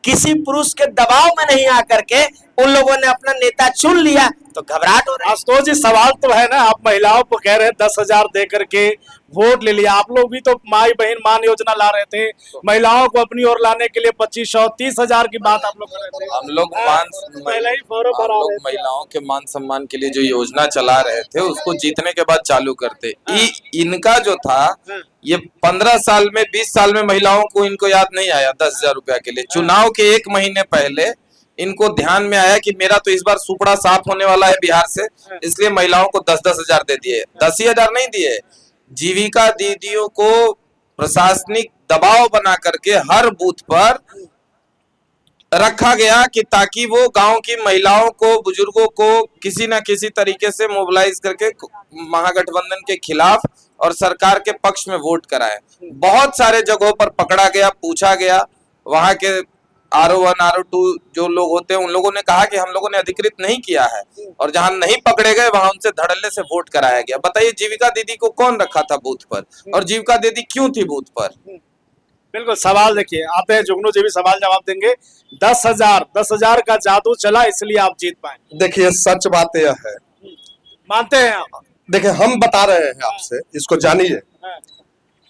किसी पुरुष के दबाव में नहीं आकर के उन लोगों ने अपना नेता चुन लिया, तो घबराहट हो रही है। आशुतोष जी, सवाल तो है ना, आप महिलाओं को कह रहे हैं 10,000 दे करके वोट ले लिया। आप लोग भी तो माई बहन मान योजना ला रहे थे, महिलाओं को अपनी ओर लाने के लिए 2500 30,000 की बात आप लोग कर रहे थे। हम लोग महिलाओं के मान सम्मान के लिए जो योजना चला रहे थे, उसको जीतने के बाद चालू करते। इनका जो था, ये 15 साल में 20 साल में महिलाओं को इनको याद नहीं आया 10,000 रुपया के लिए। चुनाव के 1 महीने पहले इनको ध्यान में आया कि मेरा तो इस बार सुपड़ा साफ होने वाला है बिहार से, इसलिए महिलाओं को 10-10 हजार दे दिए। 10 ही हजार नहीं दिए, जीविका दीदियों को प्रशासनिक दबाव बना करके हर बूथ पर रखा गया कि ताकि वो गांव की महिलाओं को, बुजुर्गों को किसी ना किसी तरीके से मोबिलाइज करके महागठबंधन के खिलाफ और सरकार के पक्ष में वोट कराए। बहुत सारे जगहों पर पकड़ा गया, पूछा गया, वहां के RO1 RO2 जो लोग होते हैं, उन लोगों ने कहा कि हम लोगों ने अधिकृत नहीं किया है, और जहां नहीं पकड़े गए वहां उनसे धड़ल्ले से वोट कराया गया। बताइए, जीविका दीदी को कौन रखा था बूथ पर, और जीविका दीदी क्यों थी बूथ पर? बिल्कुल, सवाल देखिए, आते हैं जुगनू जी भी सवाल जवाब देंगे। 10,000 का जादू चला, इसलिए आप जीत पाए। देखिए, सच बात यह है, मानते हैं आप? देखिए, हम बता रहे हैं आपसे, इसको जानिए।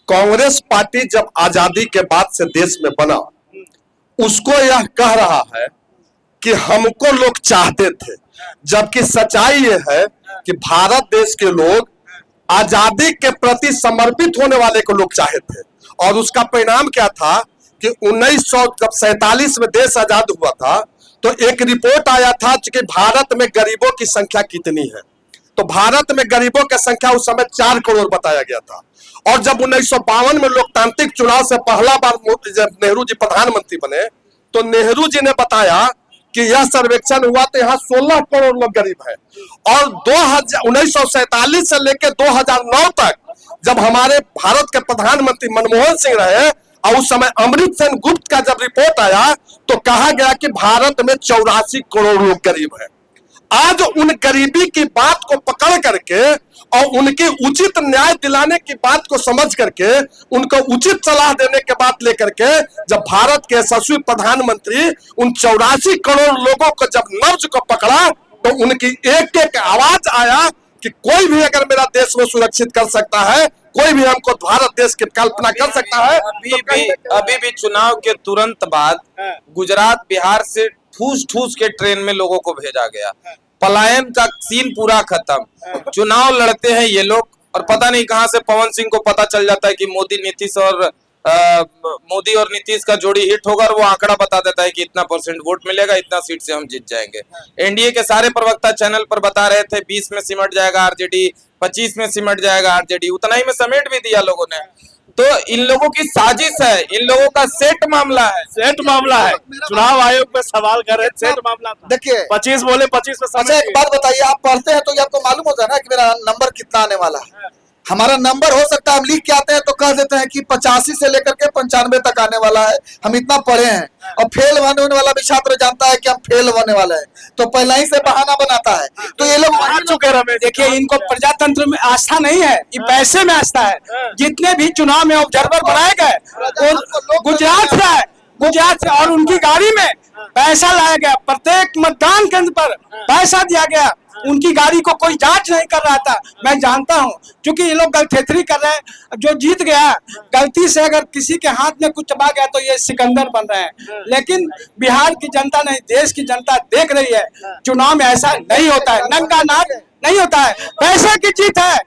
कांग्रेस पार्टी जब आजादी के बाद से देश में बना, उसको यह कह रहा है कि हमको लोग चाहते थे, जबकि सच्चाई यह है कि भारत देश के लोग आजादी के प्रति समर्पित होने वाले को लोग चाहे थे। और उसका परिणाम क्या था कि 1947 में देश आजाद हुआ था, तो एक रिपोर्ट आया था कि भारत में गरीबों की संख्या कितनी है। तो भारत में गरीबों की संख्या उस समय 4 करोड़ बताया गया था। और जब 1952 में लोकतांत्रिक चुनाव से पहला बार जब नेहरू जी प्रधानमंत्री बने, तो नेहरू जी ने बताया कि यह सर्वेक्षण हुआ तो यहाँ 16 करोड़ लोग गरीब है। और 1947 से लेकर 2009 तक जब हमारे भारत के प्रधानमंत्री मनमोहन सिंह रहे, और उस समय अमृत सेन गुप्त का जब रिपोर्ट आया, तो कहा गया कि भारत में 84 करोड़ लोग गरीब है। आज उन गरीबी की बात को पकड़ करके और उनकी उचित न्याय दिलाने की बात को समझ करके, उनको उचित सलाह देने के बाद लेकर के, जब भारत के यशस्वी प्रधानमंत्री उन 84 करोड़ लोगों को जब नब्ज को पकड़ा, तो उनकी एक एक आवाज आया कि कोई भी अगर मेरा देश में सुरक्षित कर सकता है, कोई भी हमको भारत देश की कल्पना कर सकता है। अभी भी चुनाव के तुरंत बाद गुजरात बिहार से ठूस ठूस के ट्रेन में लोगों को भेजा गया। पलायन का सीन पूरा खत्म। चुनाव लड़ते हैं ये लोग, और पता नहीं कहां से पवन सिंह को पता चल जाता है कि मोदी और नीतीश का जोड़ी हिट होगा, और वो आंकड़ा बता देता है कि इतना % वोट मिलेगा, इतना सीट से हम जीत जाएंगे। एनडीए के सारे प्रवक्ता चैनल पर बता रहे थे 20 में सिमट जाएगा आरजेडी, 25 में सिमट जाएगा आरजेडी, उतना ही में समेट भी दिया लोगों ने। तो इन लोगों की साजिश है, इन लोगों का सेट मामला है। चुनाव आयोग पे सवाल कर रहे हैं, सेट मामला था। देखिए, 25 बोले, 25 पे अच्छा एक बात बताइए, आप पढ़ते हैं तो ये आपको मालूम होता है ना कि मेरा नंबर कितना आने वाला है। हमारा नंबर हो सकता है, हम लिख के आते हैं तो कह देते हैं कि 85 से लेकर के 95 तक आने वाला है, हम इतना पढ़े हैं। और फेल होने वाला भी छात्र जानता है कि हम फेल होने वाले हैं, तो पहले ही से बहाना बनाता है। तो ये लोग आ चुके रमेश। देखिए, इनको प्रजातंत्र में आस्था नहीं है, ये पैसे में आस्था है। जितने भी चुनाव में ऑब्जर्वर बनाए गए गुजरात से, और उनकी गाड़ी में पैसा लाया गया, प्रत्येक मतदान केंद्र पर पैसा दिया गया। उनकी गाड़ी को कोई जांच नहीं कर रहा था। मैं जानता हूं, क्योंकि ये लोग गलथेथरी कर रहे हैं। जो जीत गया, गलती से अगर किसी के हाथ में कुछ चबा गया तो ये सिकंदर बन रहे हैं। लेकिन बिहार की जनता नहीं, देश की जनता देख रही है, चुनाव में ऐसा नहीं होता है। नंगा नाच नहीं होता है। पैसे की जीत है,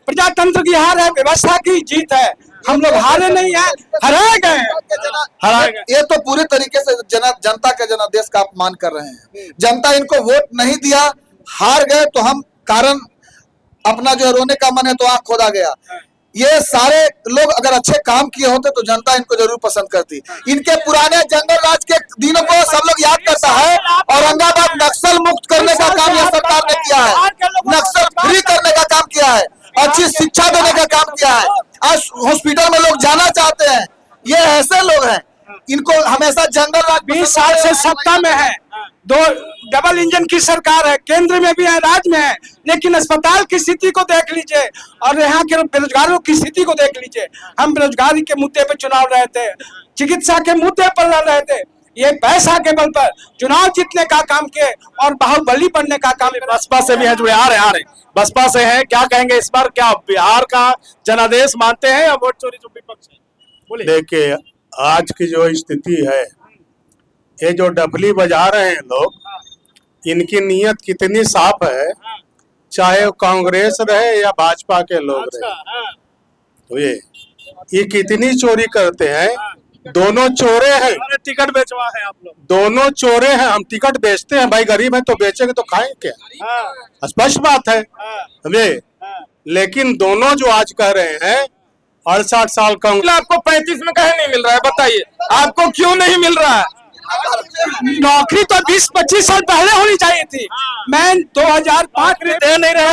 प्रजातंत्र की हार है, व्यवस्था की जीत है। हम लोग हारे नहीं है, हराए गए हैं। ये तो पूरी तरीके से जनता के जनादेश का अपमान कर रहे हैं। जनता इनको वोट नहीं दिया, हार गए, तो हम कारण अपना जो रोने का मन है तो आंख खोदा गया। ये सारे लोग अगर अच्छे काम किए होते तो जनता इनको जरूर पसंद करती। इनके पुराने जंगल राज के दिनों को सब लोग याद करता है। औरंगाबाद नक्सल मुक्त करने का काम यह सरकार ने किया है, नक्सल फ्री करने का काम किया है, अच्छी शिक्षा देने का काम किया है। आज हॉस्पिटल में लोग जाना चाहते हैं। ये ऐसे लोग हैं, इनको हमेशा जंगल राज 20 साल से सत्ता में है, दो डबल इंजन की सरकार है, केंद्र में भी है, राज्य में है, लेकिन अस्पताल की स्थिति को देख लीजिए और यहाँ के बेरोजगारों की स्थिति को देख लीजिए। हम बेरोजगारी के मुद्दे पे चुनाव लड़ रहे थे, चिकित्सा के मुद्दे पर लड़ रहे थे। ये पैसा के बल पर चुनाव जीतने का काम किए और बाहुबली बनने का काम। बसपा से भी हैं जुड़े, आ रहे बसपा से हैं, क्या कहेंगे इस बार? क्या बिहार का जनादेश मानते हैं या वोट चोरी जो विपक्ष है? बोलिए। देखिए, आज की जो स्थिति है, ये जो डफली बजा रहे हैं लोग, इनकी नीयत कितनी साफ है, चाहे वो कांग्रेस रहे या भाजपा के लोग रहे। तो ये कितनी चोरी करते हैं, दोनों चोरे हैं। टिकट बेचवा है आप लोग, दोनों चोरे हैं। हम टिकट बेचते हैं भाई, गरीब है तो बेचेंगे तो खाएंगे क्या? स्पष्ट बात है हमें। लेकिन दोनों जो आज कह रहे हैं 68 साल का, आपको 35 में कहे नहीं मिल रहा है, बताइए आपको क्यों नहीं मिल रहा है? नौकरी तो 20-25 साल पहले होनी चाहिए थी। मैं 2005 में दे नहीं रहे।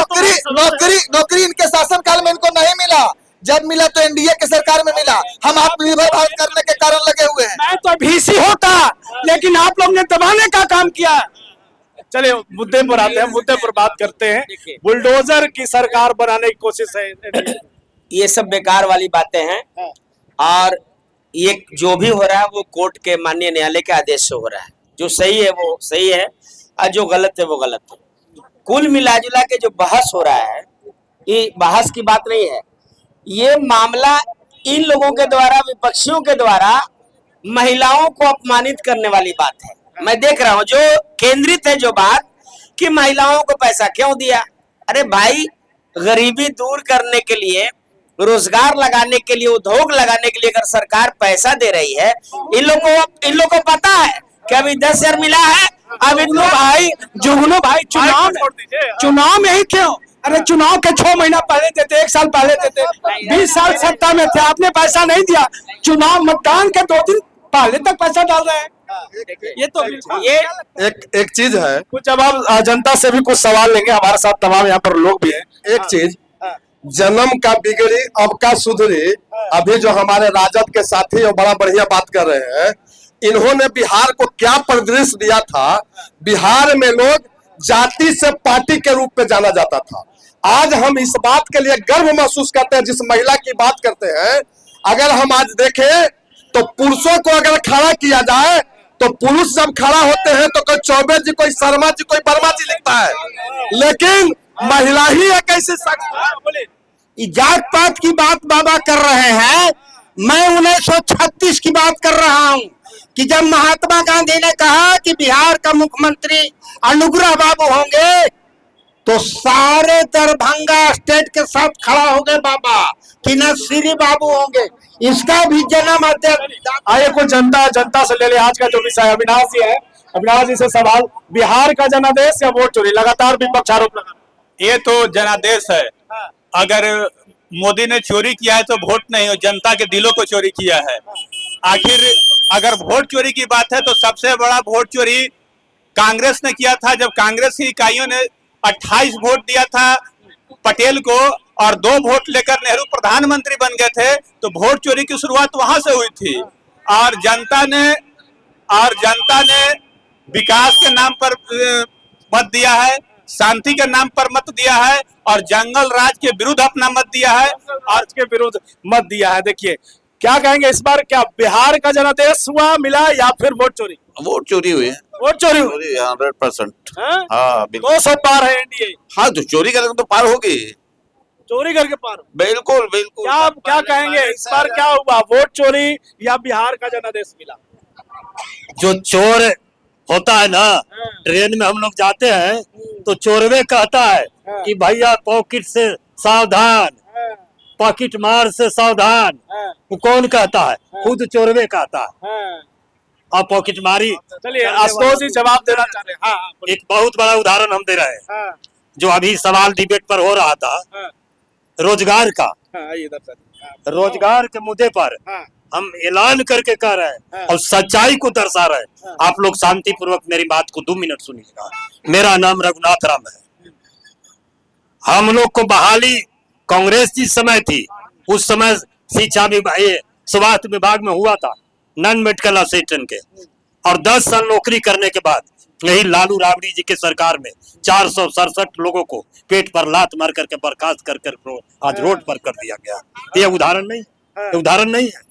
नौकरी इनके शासनकाल में इनको नहीं मिला। जब मिला तो एनडीए के सरकार में मिला। हम आत्मनिर्भर भारत करने के कारण लगे हुए हैं। मैं तो भीसी होता, लेकिन आप लोग ने दबाने का काम किया। चलिए मुद्दे पर आते हैं, मुद्दे पर बात करते हैं। बुलडोजर की सरकार बनाने की कोशिश है। ये सब बेकार वाली बातें हैं और ये जो भी हो रहा है वो कोर्ट के माननीय न्यायालय के आदेश से हो रहा है। जो सही है वो सही है और जो गलत है वो गलत है। कुल मिलाजुला के जो बहस हो रहा है, ये बहस की बात नहीं है। ये मामला इन लोगों के द्वारा, विपक्षियों के द्वारा महिलाओं को अपमानित करने वाली बात है। मैं देख रहा हूं जो केंद्रित है जो बात कि महिलाओं को पैसा क्यों दिया। अरे भाई, गरीबी दूर करने के लिए, रोजगार लगाने के लिए, उद्योग लगाने के लिए अगर सरकार पैसा दे रही है, इन लोगों को पता है कि अभी 10,000 मिला है। अब इनको भाई जुगनू भाई, चुनाव में ही क्यों? अरे चुनाव के 6 महीना पहले देते, 1 साल पहले देते। 20 साल सत्ता में थे, आपने पैसा नहीं दिया। चुनाव मतदान के 2 दिन पहले तक पैसा डाल रहे हैं। ये तो ये एक चीज है, कुछ अब आप जनता से भी कुछ सवाल लेंगे, हमारे साथ तमाम यहाँ पर लोग भी हैं। एक चीज, जन्म का बिगड़ी अब का सुधरी। अभी जो हमारे राजद के साथी और बड़ा बढ़िया बात कर रहे हैं, इन्होंने बिहार को क्या परिदृश्य दिया था। बिहार में लोग जाति से पार्टी के रूप में जाना जाता था। आज हम इस बात के लिए गर्व महसूस करते हैं। जिस महिला की बात करते हैं, अगर हम आज देखें तो पुरुषों को अगर खड़ा किया जाए तो पुरुष जब खड़ा होते हैं तो कोई चौबे जी, कोई शर्मा जी, कोई वर्मा जी लिखता है, लेकिन महिला ही एक ऐसे शख्स। जात पात की बात बाबा कर रहे हैं। मैं 1936 की बात कर रहा हूं कि जब महात्मा गांधी ने कहा कि बिहार का मुख्यमंत्री अनुग्रह बाबू होंगे, तो सारे दरभंगा स्टेट के साथ खड़ा हो गए बाबा कि न श्री बाबू होंगे। इसका भी जन्म आइए कुछ जनता से ले ले। आज का जो विषय अविनाश जी है, अविनाश जी से सवाल, बिहार का जनादेश या वोट चोरी? लगातार विपक्ष आरोप लगा। ये तो जनादेश है। अगर मोदी ने चोरी किया है तो वोट नहीं, हो जनता के दिलों को चोरी किया है। आखिर अगर वोट चोरी की बात है तो सबसे बड़ा वोट चोरी कांग्रेस ने किया था, जब कांग्रेस की इकाइयों ने 28 वोट दिया था पटेल को और 2 वोट लेकर नेहरू प्रधानमंत्री बन गए थे। तो वोट चोरी की शुरुआत वहां से हुई थी। और जनता ने विकास के नाम पर मत दिया है, शांति के नाम पर मत दिया है और जंगल राज के विरुद्ध अपना मत दिया है। आज के विरुद्ध मत दिया है। देखिए क्या कहेंगे इस बार, क्या बिहार का जनादेश हुआ मिला या फिर वोट चोरी? वोट चोरी हुई है। वोट चोरी हुई 100%। हाँ, 200 पार है एनडीए। हाँ, तो चोरी करके तो पार होगी, चोरी करके पार। बिल्कुल बिल्कुल। क्या कहेंगे इस बार, क्या हुआ, वोट चोरी या बिहार का जनादेश मिला? जो चोर होता है ना, ट्रेन में हम लोग जाते हैं तो चोरवे कहता है कि भैया पॉकेट से सावधान, पॉकेट मार से सावधान। वो कौन कहता है? खुद चोरवे कहता है। और पॉकेट मारी। चलिए आशुतोष जी जवाब देना चाह रहे हैं। हाँ, एक बहुत बड़ा उदाहरण हम दे रहे हैं, जो अभी सवाल डिबेट पर हो रहा था, रोजगार का। रोजगार के मुद्दे पर हम ऐलान करके कह रहे हैं और सच्चाई को दर्शा रहे हैं। आप लोग शांति पूर्वक मेरी बात को 2 मिनट सुनिएगा। मेरा नाम रघुनाथ राम है। हम लोग को बहाली कांग्रेस जिस समय थी, उस समय शिक्षा विभाग, स्वास्थ्य विभाग में हुआ था, नॉन मेडिकल असिस्टेंट के, और 10 साल नौकरी करने के बाद यही लालू राबड़ी जी के सरकार में 467 लोगों को पेट पर लात मार करके बर्खास्त कर आज रोड पर कर दिया गया। ये उदाहरण नहीं, ये उदाहरण नहीं है।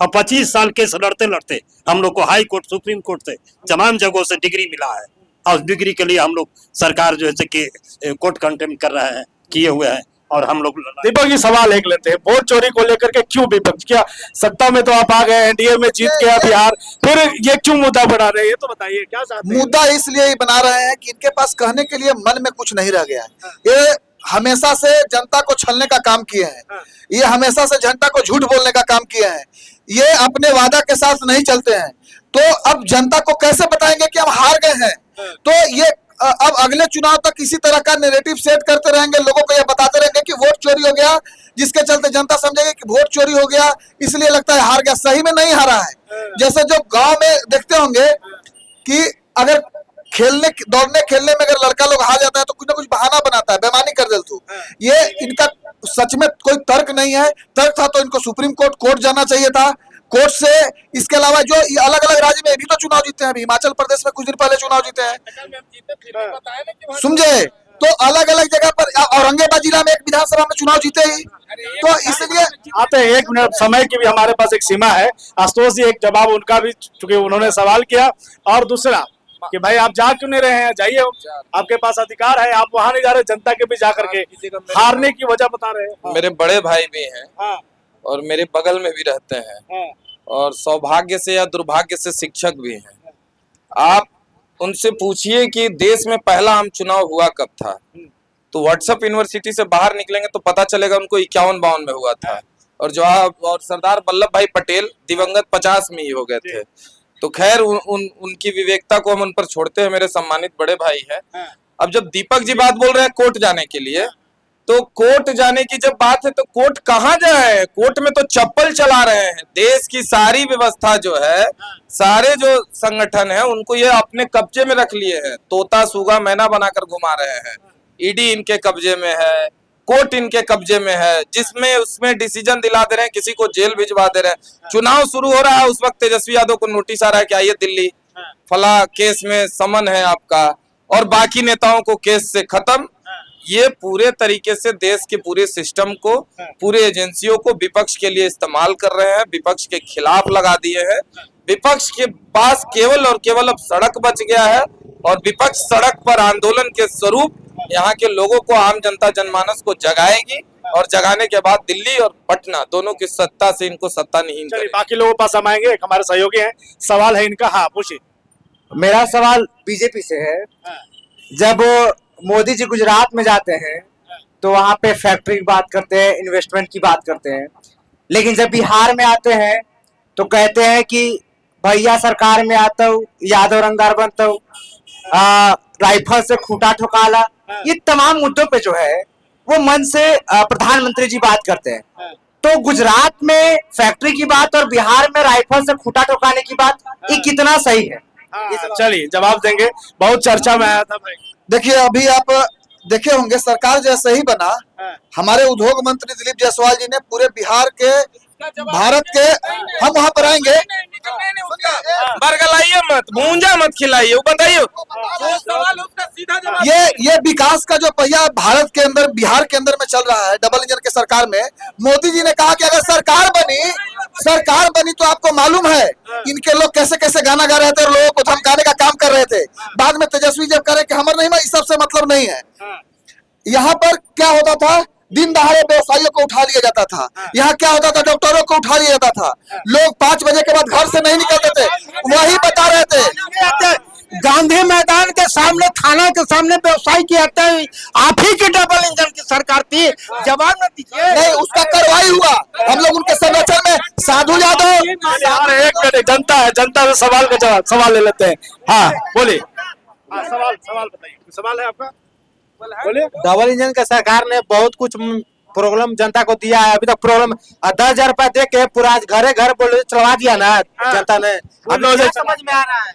और 25 साल केस लड़ते लड़ते हम लोग को हाई कोर्ट, सुप्रीम कोर्ट से तमाम जगहों से डिग्री मिला है, और डिग्री के लिए हम लोग सरकार जो है कि कोर्ट कंटेम्प्ट कर रहे हैं, किए हुए हैं। और हम लोग दीपक जी सवाल एक लेते हैं, वोट चोरी को लेकर के क्यों विपक्ष, क्या सत्ता में तो आप आ गए, एनडीए में जीत गया बिहार, फिर ये क्यों मुद्दा बढ़ा रहे हैं? ये तो बताइए क्या चाहते हैं? मुद्दा इसलिए ही बना रहे हैं कि इनके पास कहने के लिए मन में कुछ नहीं रह गया है। ये हमेशा से जनता को छलने का काम किए हैं, ये हमेशा से जनता को झूठ बोलने का काम किए हैं, ये अपने वादा के साथ नहीं चलते हैं। तो अब जनता को कैसे बताएंगे कि हम हार गए हैं? तो ये अब अगले चुनाव तक इसी तरह का नैरेटिव सेट करते रहेंगे, लोगों को ये बताते रहेंगे कि वोट चोरी हो गया, जिसके चलते जनता समझेगी कि वोट चोरी हो गया इसलिए लगता है हार गया। सही में नहीं हारा है। जैसे जो गांव में देखते होंगे कि अगर दौड़ने खेलने में अगर लड़का लोग हार जाता है तो कुछ ना कुछ बहाना बनाता है, बेईमानी कर दे तू। ये इनका सच में कोई तर्क नहीं है। तर्क था तो इनको सुप्रीम कोर्ट जाना चाहिए था। कोर्ट से इसके अलावा जो अलग अलग राज्य में भी तो चुनाव जीते हैं, अभी हिमाचल प्रदेश में कुछ दिन पहले चुनाव जीते हैं, समझे? तो अलग अलग जगह पर, औरंगाबाद जिला में एक विधानसभा में चुनाव जीते ही, तो इसलिए आते हैं। 1 मिनट समय की भी हमारे पास एक सीमा है। आशुतोष जी एक जवाब उनका भी, चूंकि उन्होंने सवाल किया, और दूसरा कि भाई आप जा क्यों नहीं रहे हैं? जाइए, आपके पास अधिकार है, आप वहां नहीं जा रहे, जनता के भी जाकर के हारने की वजह बता रहे हैं। मेरे बड़े भाई भी हैं और मेरे बगल में भी रहते हैं, और सौभाग्य से या दुर्भाग्य से शिक्षक भी हैं। आप उनसे पूछिए कि देश में पहला आम चुनाव हुआ कब था, तो व्हाट्सएप यूनिवर्सिटी से बाहर निकलेंगे तो पता चलेगा उनको 51-52 में हुआ था, और सरदार वल्लभ भाई पटेल दिवंगत 50 में ही हो गए थे। तो खैर उनकी विवेकता को हम उन पर छोड़ते हैं, मेरे सम्मानित बड़े भाई हैं। अब जब दीपक जी बात बोल रहे हैं कोर्ट जाने के लिए, तो कोर्ट जाने की जब बात है तो कोर्ट कहाँ जाए? कोर्ट में तो चप्पल चला रहे हैं। देश की सारी व्यवस्था जो है, सारे जो संगठन है, उनको ये अपने कब्जे में रख लिए हैं, तोता सूगा मैना बनाकर घुमा रहे हैं। ईडी इनके कब्जे में है, कोर्ट इनके कब्जे में है, जिसमें उसमें डिसीजन दिला दे रहे हैं, किसी को जेल भिजवा दे रहे हैं। चुनाव शुरू हो रहा है, उस वक्त तेजस्वी यादव को नोटिस आ रहा है कि आइए दिल्ली, फला केस में समन है आपका, और बाकी नेताओं को केस से खत्म। ये पूरे तरीके से देश के पूरे सिस्टम को, पूरे एजेंसियों को विपक्ष के लिए इस्तेमाल कर रहे हैं, विपक्ष के खिलाफ लगा दिए हैं। विपक्ष के पास केवल और केवल अब सड़क बच गया है, और विपक्ष सड़क पर आंदोलन के स्वरूप यहाँ के लोगों को, आम जनता जनमानस को जगाएगी, और जगाने के बाद दिल्ली और पटना दोनों की सत्ता से इनको सत्ता नहीं। बाकी लोगों के पास हम आएंगे, एक हमारे सहयोगी हैं, सवाल है इनका। हाँ पूछिए। मेरा सवाल बीजेपी से है। जब मोदी जी गुजरात में जाते हैं तो वहां पे फैक्ट्री की बात करते हैं, इन्वेस्टमेंट की बात करते हैं, लेकिन जब बिहार में आते हैं तो कहते हैं कि भैया सरकार में आता हूँ, यादव रंगार बनता हूँ, राइफल से खूंटा ठोकाला। ये तमाम मुद्दों पे जो है वो मन से प्रधानमंत्री जी बात करते हैं। तो गुजरात में फैक्ट्री की बात और बिहार में राइफल से खूंटा ठोकाने की बात, ये कितना सही है? चलिए जवाब देंगे, बहुत चर्चा में आया था भाई। देखिए, अभी आप देखे होंगे सरकार जैसे ही बना, हमारे उद्योग मंत्री दिलीप जायसवाल जी ने पूरे बिहार के, भारत के, हम वहां पर आएंगे, बरगलाइए मत, भूंजा मत खिलाइए, वो बताइए। ये विकास का जो पहिया भारत के अंदर, बिहार के अंदर में चल रहा है, डबल इंजन के सरकार में, मोदी जी ने कहा कि अगर सरकार बनी तो आपको मालूम है इनके लोग कैसे कैसे गाना गा रहे थे और लोगों को धमकाने का काम कर रहे थे। बाद में तेजस्वी जब करे कि हमारे नहीं, इस सबसे मतलब नहीं है। यहाँ पर क्या होता था, दिन दहाड़े व्यवसायियों को उठा लिया जाता था। यहाँ क्या होता था, डॉक्टरों को उठा लिया जाता था। लोग 5 बजे के बाद घर से नहीं निकलते थे। वही बता रहे थे, गांधी मैदान के सामने, थाना के सामने व्यवसाय किया था, आप ही की डबल इंजन की सरकार थी, जवाब न दीजिए। नहीं, उसका कार्रवाई हुआ, हम लोग उनके संरक्षण में। साधु यादव, एक मिनट, जनता है, जनता से सवाल ले लेते हैं। हाँ बोलिए, सवाल बताइए, सवाल है आपका, बोलिए। डबल इंजन के सरकार ने बहुत कुछ प्रॉब्लम जनता को दिया है। अभी तक प्रॉब्लम 10,000 रुपया दे के पूरा घरे घर बोले चलवा दिया ना जनता ने। अब लोग समझ में आ रहा है।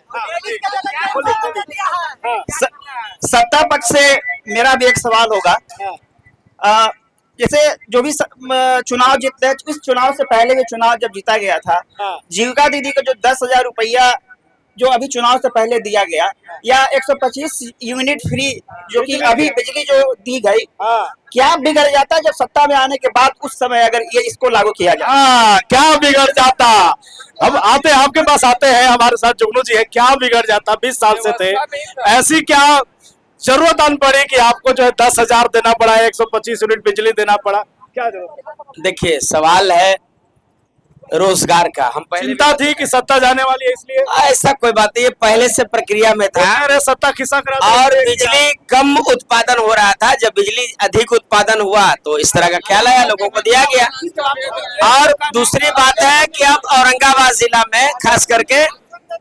सत्ता पक्ष से मेरा भी एक सवाल होगा। जैसे जो भी चुनाव जीतते हैं, इस चुनाव से पहले जो चुनाव जब जीता गया था, जीविका दीदी को जो 10,000 रुपया जो अभी चुनाव से पहले दिया गया, या 125 यूनिट फ्री जो कि अभी बिजली जो दी गई, क्या बिगड़ जाता जब सत्ता में आने के बाद उस समय अगर ये इसको लागू किया जाए? क्या बिगड़ जाता? हम आते, आपके पास आते हैं, हमारे साथ जुगनू जी है। क्या बिगड़ जाता? 20 साल से थे, ऐसी क्या जरूरत आन पड़ी कि आपको जो है 10,000 देना पड़ा, 125 यूनिट बिजली देना पड़ा? क्या जरूरत? देखिए, सवाल है रोजगार का। हम पहले चिंता थी कि सत्ता जाने वाली है, इसलिए ऐसा कोई बात नहीं, ये पहले से प्रक्रिया में था। अरे सत्ता खिसक रहा था और बिजली कम उत्पादन हो रहा था, जब बिजली अधिक उत्पादन हुआ तो इस तरह का ख्याल आया, लोगों को दिया गया। और दूसरी बात है कि अब औरंगाबाद जिला में खास करके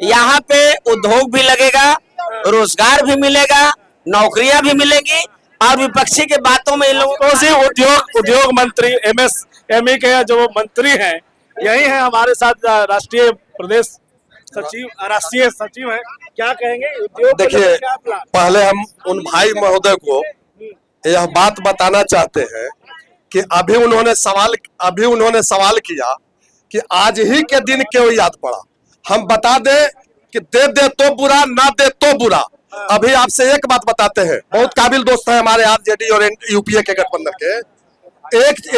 यहाँ पे उद्योग भी लगेगा, रोजगार भी मिलेगा, नौकरियां भी मिलेगी। और विपक्षी के बातों में इन लोगों को उद्योग मंत्री MSME के जो मंत्री हैं यही है हमारे साथ, राष्ट्रीय सचिव है, क्या कहेंगे? उद्योग देखिए, पहले हम उन भाई महोदय को यह बात बताना चाहते हैं कि अभी उन्होंने सवाल किया कि आज ही के दिन क्यों याद पड़ा। हम बता दें कि दे तो बुरा, ना दे तो बुरा। अभी आपसे एक बात बताते हैं, बहुत काबिल दोस्त है हमारे आरजेडी और यूपीए के गठबंधन के।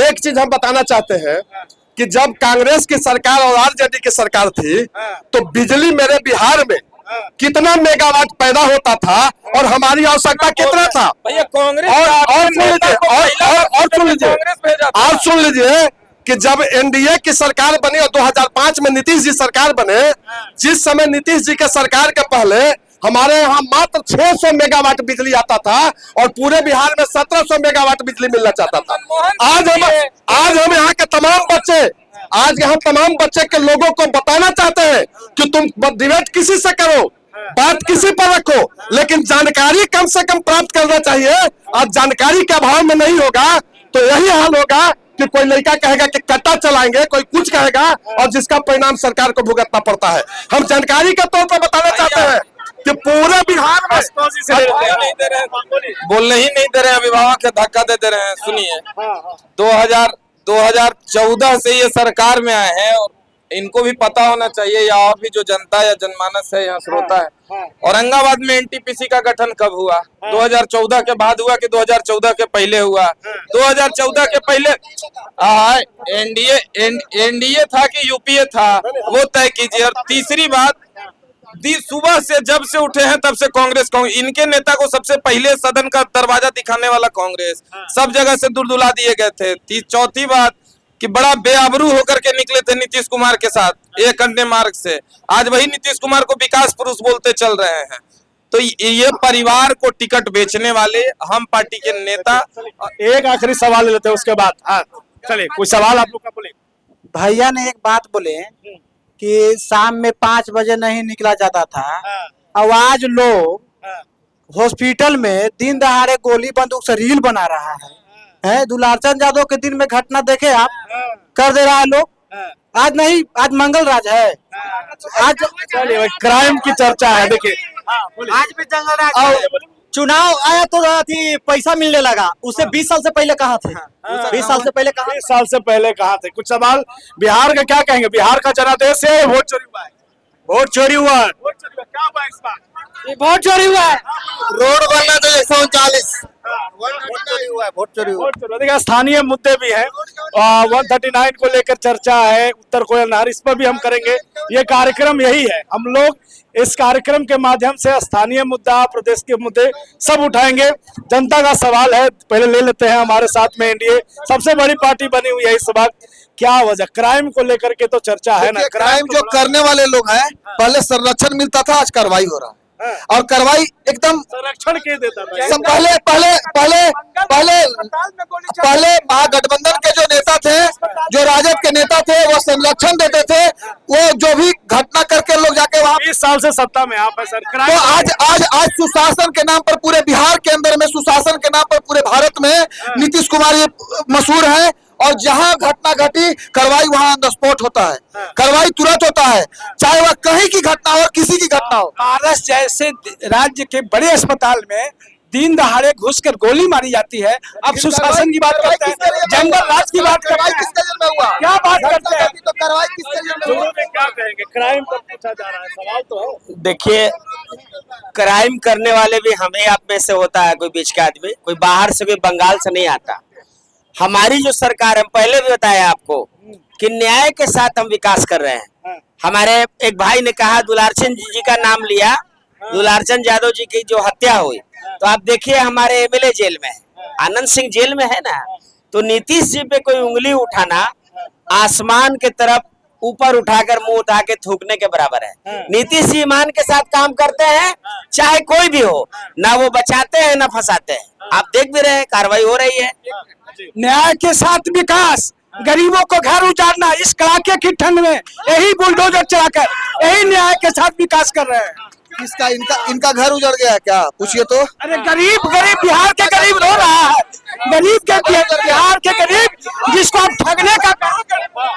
एक चीज हम बताना चाहते हैं कि जब कांग्रेस की सरकार और आरजेडी की सरकार थी तो बिजली मेरे बिहार में कितना मेगावाट पैदा होता था और हमारी आवश्यकता कितना था। भैया कांग्रेस और सुन लीजिए कि जब एनडीए की सरकार बनी और 2005 में नीतीश जी सरकार बने, जिस समय नीतीश जी के सरकार के पहले हमारे यहाँ मात्र 600 मेगावाट बिजली आता था और पूरे बिहार में 1700 मेगावाट बिजली मिलना चाहता था। आज हम यहाँ के तमाम बच्चे के लोगों को बताना चाहते हैं कि तुम डिबेट किसी से करो, बात किसी पर रखो, लेकिन जानकारी कम से कम प्राप्त करना चाहिए। और जानकारी के अभाव में नहीं होगा तो यही हाल होगा कि कोई लड़का कहेगा कि कट्टा चलाएंगे, कोई कुछ कहेगा, और जिसका परिणाम सरकार को भुगतना पड़ता है। हम जानकारी के तौर पर बताना चाहते हैं कि पूरे बिहार में बोलने ही नहीं दे रहे, अभिभावक धक्का दे रहे हैं। सुनिए, 2014 से ये सरकार में आए हैं और इनको भी पता होना चाहिए, या और भी जो जनता या जनमानस है, यहाँ श्रोता है, औरंगाबाद में एनटीपीसी का गठन कब हुआ? 2014 के बाद हुआ कि 2014 के पहले हुआ? 2014 के पहले एनडीए था कि यूपीए था, वो तय कीजिए। और तीसरी बात, सुबह से जब से उठे हैं तब से कांग्रेस इनके नेता को सबसे पहले सदन का दरवाजा दिखाने वाला कांग्रेस, सब जगह से दुलदुला दिए गए थे। चौथी बात कि बड़ा बेआबरू होकर के निकले थे नीतीश कुमार के साथ एक अन्य मार्ग से, आज वही नीतीश कुमार को विकास पुरुष बोलते चल रहे हैं। तो ये परिवार को टिकट बेचने वाले हम पार्टी के नेता। एक आखिरी सवाल लेते हैं, उसके बाद चलिए कुछ सवाल आप लोग का बोले। भैया ने एक बात बोले कि शाम में 5 बजे नहीं निकला जाता था, अब आज लोग हॉस्पिटल में दिन दहाड़े गोली बंदूक से रील बना रहा है। दुलारचंद यादव के दिन में घटना देखे आप, कर दे रहा है लोग। आज नहीं, आज मंगल राज है, आज चलिए क्राइम की चर्चा है। देखिए आज भी जंगल राज। चुनाव आया तो पैसा मिलने लगा, उससे 20 साल से पहले कहाँ थे? 20 साल से पहले कहाँ? 20 साल से पहले कहाँ थे? कुछ सवाल बिहार का क्या कहेंगे? बिहार का जनादेश है, वोट चोरी हुआ है। वोट चोरी हुआ है, क्या हुआ इस बार? वोट चोरी हुआ है। रोड बनना तो 139 वोट चोरी हुआ। देखिए स्थानीय मुद्दे भी हैं, 139 को लेकर चर्चा है, उत्तर कोयल नहर, इस पर भी हम करेंगे। ये कार्यक्रम यही है, हम लोग इस कार्यक्रम के माध्यम से स्थानीय मुद्दा, प्रदेश के मुद्दे सब उठाएंगे। जनता का सवाल है, पहले ले लेते हैं। हमारे साथ में एनडीए सबसे बड़ी पार्टी बनी हुई है इस वक्त, क्या वजह? क्राइम को लेकर के तो चर्चा है ना। क्राइम जो करने वाले लोग हैं, पहले संरक्षण मिलता था, आज कार्रवाई हो रहा है। और कार्रवाई एकदम संरक्षण के देता था। सब पहले महागठबंधन के जो नेता थे, जो राजद के नेता थे, वो संरक्षण देते थे। वो जो भी घटना करके लोग जाके वहां 20 साल से सत्ता में आप है सर। तो आज सुशासन के नाम पर पूरे बिहार के अंदर में, सुशासन के नाम पर पूरे भारत में नीतीश कुमार ये मशहूर है। और जहां घटना घटी, कार्रवाई वहां ऑन द स्पॉट होता है, कार्रवाई तुरंत होता है, चाहे वह कहीं की घटना हो, किसी की घटना हो। पारस जैसे राज्य के बड़े अस्पताल में दिन दहाड़े घुसकर गोली मारी जाती है। अब सुशासन की बात करते हैं, जंगल राज की बात करते हैं, किसके जेल में हुआ? क्या बात करते हैं? तो कार्रवाई किसके जेल में हुआ? क्या कहेंगे? क्राइम पर पूछा जा रहा है, सवाल तो है। देखिए, क्राइम करने वाले भी हमें आप में से होता है, कोई बीच का आदमी, कोई बाहर से, कोई बंगाल से नहीं आता। हमारी जो सरकार है, पहले भी बताया आपको कि न्याय के साथ हम विकास कर रहे हैं। हमारे एक भाई ने कहा, दुलारचंद जी का नाम लिया, दुलारचंद यादव जी की जो हत्या हुई, तो आप देखिए हमारे एमएलए जेल में है, आनंद सिंह जेल में है ना। तो नीतीश जी पे कोई उंगली उठाना आसमान के तरफ ऊपर उठाकर मुंह उठा के थूकने के बराबर है। नीतीश जी ईमान के साथ काम करते हैं, चाहे कोई भी हो, ना वो बचाते हैं ना फंसाते हैं। आप देख भी रहे हैं, कार्रवाई हो रही है। न्याय के साथ विकास, गरीबों को घर उजाड़ना इस कड़ाके की ठंड में, यही बुलडोजर चलाकर यही न्याय के साथ विकास कर रहे हैं। किसका? इनका घर उजड़ गया है क्या? पूछिए तो। अरे गरीब बिहार के गरीब रो रहा है, गरीब के बिहार के गरीब जिसको आप ठगने का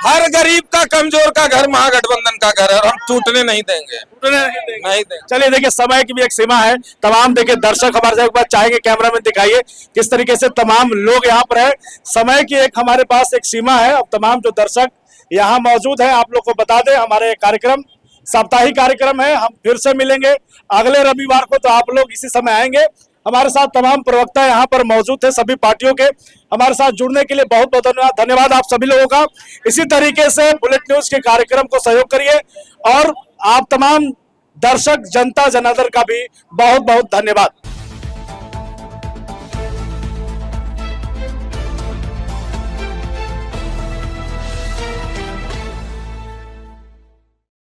हर गरीब का, कमजोर का घर महागठबंधन का घर है, और हम टूटने नहीं देंगे, नहीं देंगे। चलिए देखिए, समय की भी एक सीमा है। तमाम देखिए दर्शक हमारे साथ एक बार चाहेंगे, कैमरा में दिखाइए किस तरीके से तमाम लोग यहाँ पर है। समय की एक हमारे पास एक सीमा है। अब तमाम जो दर्शक यहाँ मौजूद है, आप लोग को बता दें, हमारे कार्यक्रम साप्ताहिक कार्यक्रम है। हम फिर से मिलेंगे अगले रविवार को, तो आप लोग इसी समय आएंगे। हमारे साथ तमाम प्रवक्ता यहाँ पर मौजूद थे, सभी पार्टियों के। हमारे साथ जुड़ने के लिए बहुत बहुत धन्यवाद आप सभी लोगों का। इसी तरीके से बुलेट न्यूज के कार्यक्रम को सहयोग करिए, और आप तमाम दर्शक, जनता जनार्दन का भी बहुत बहुत धन्यवाद।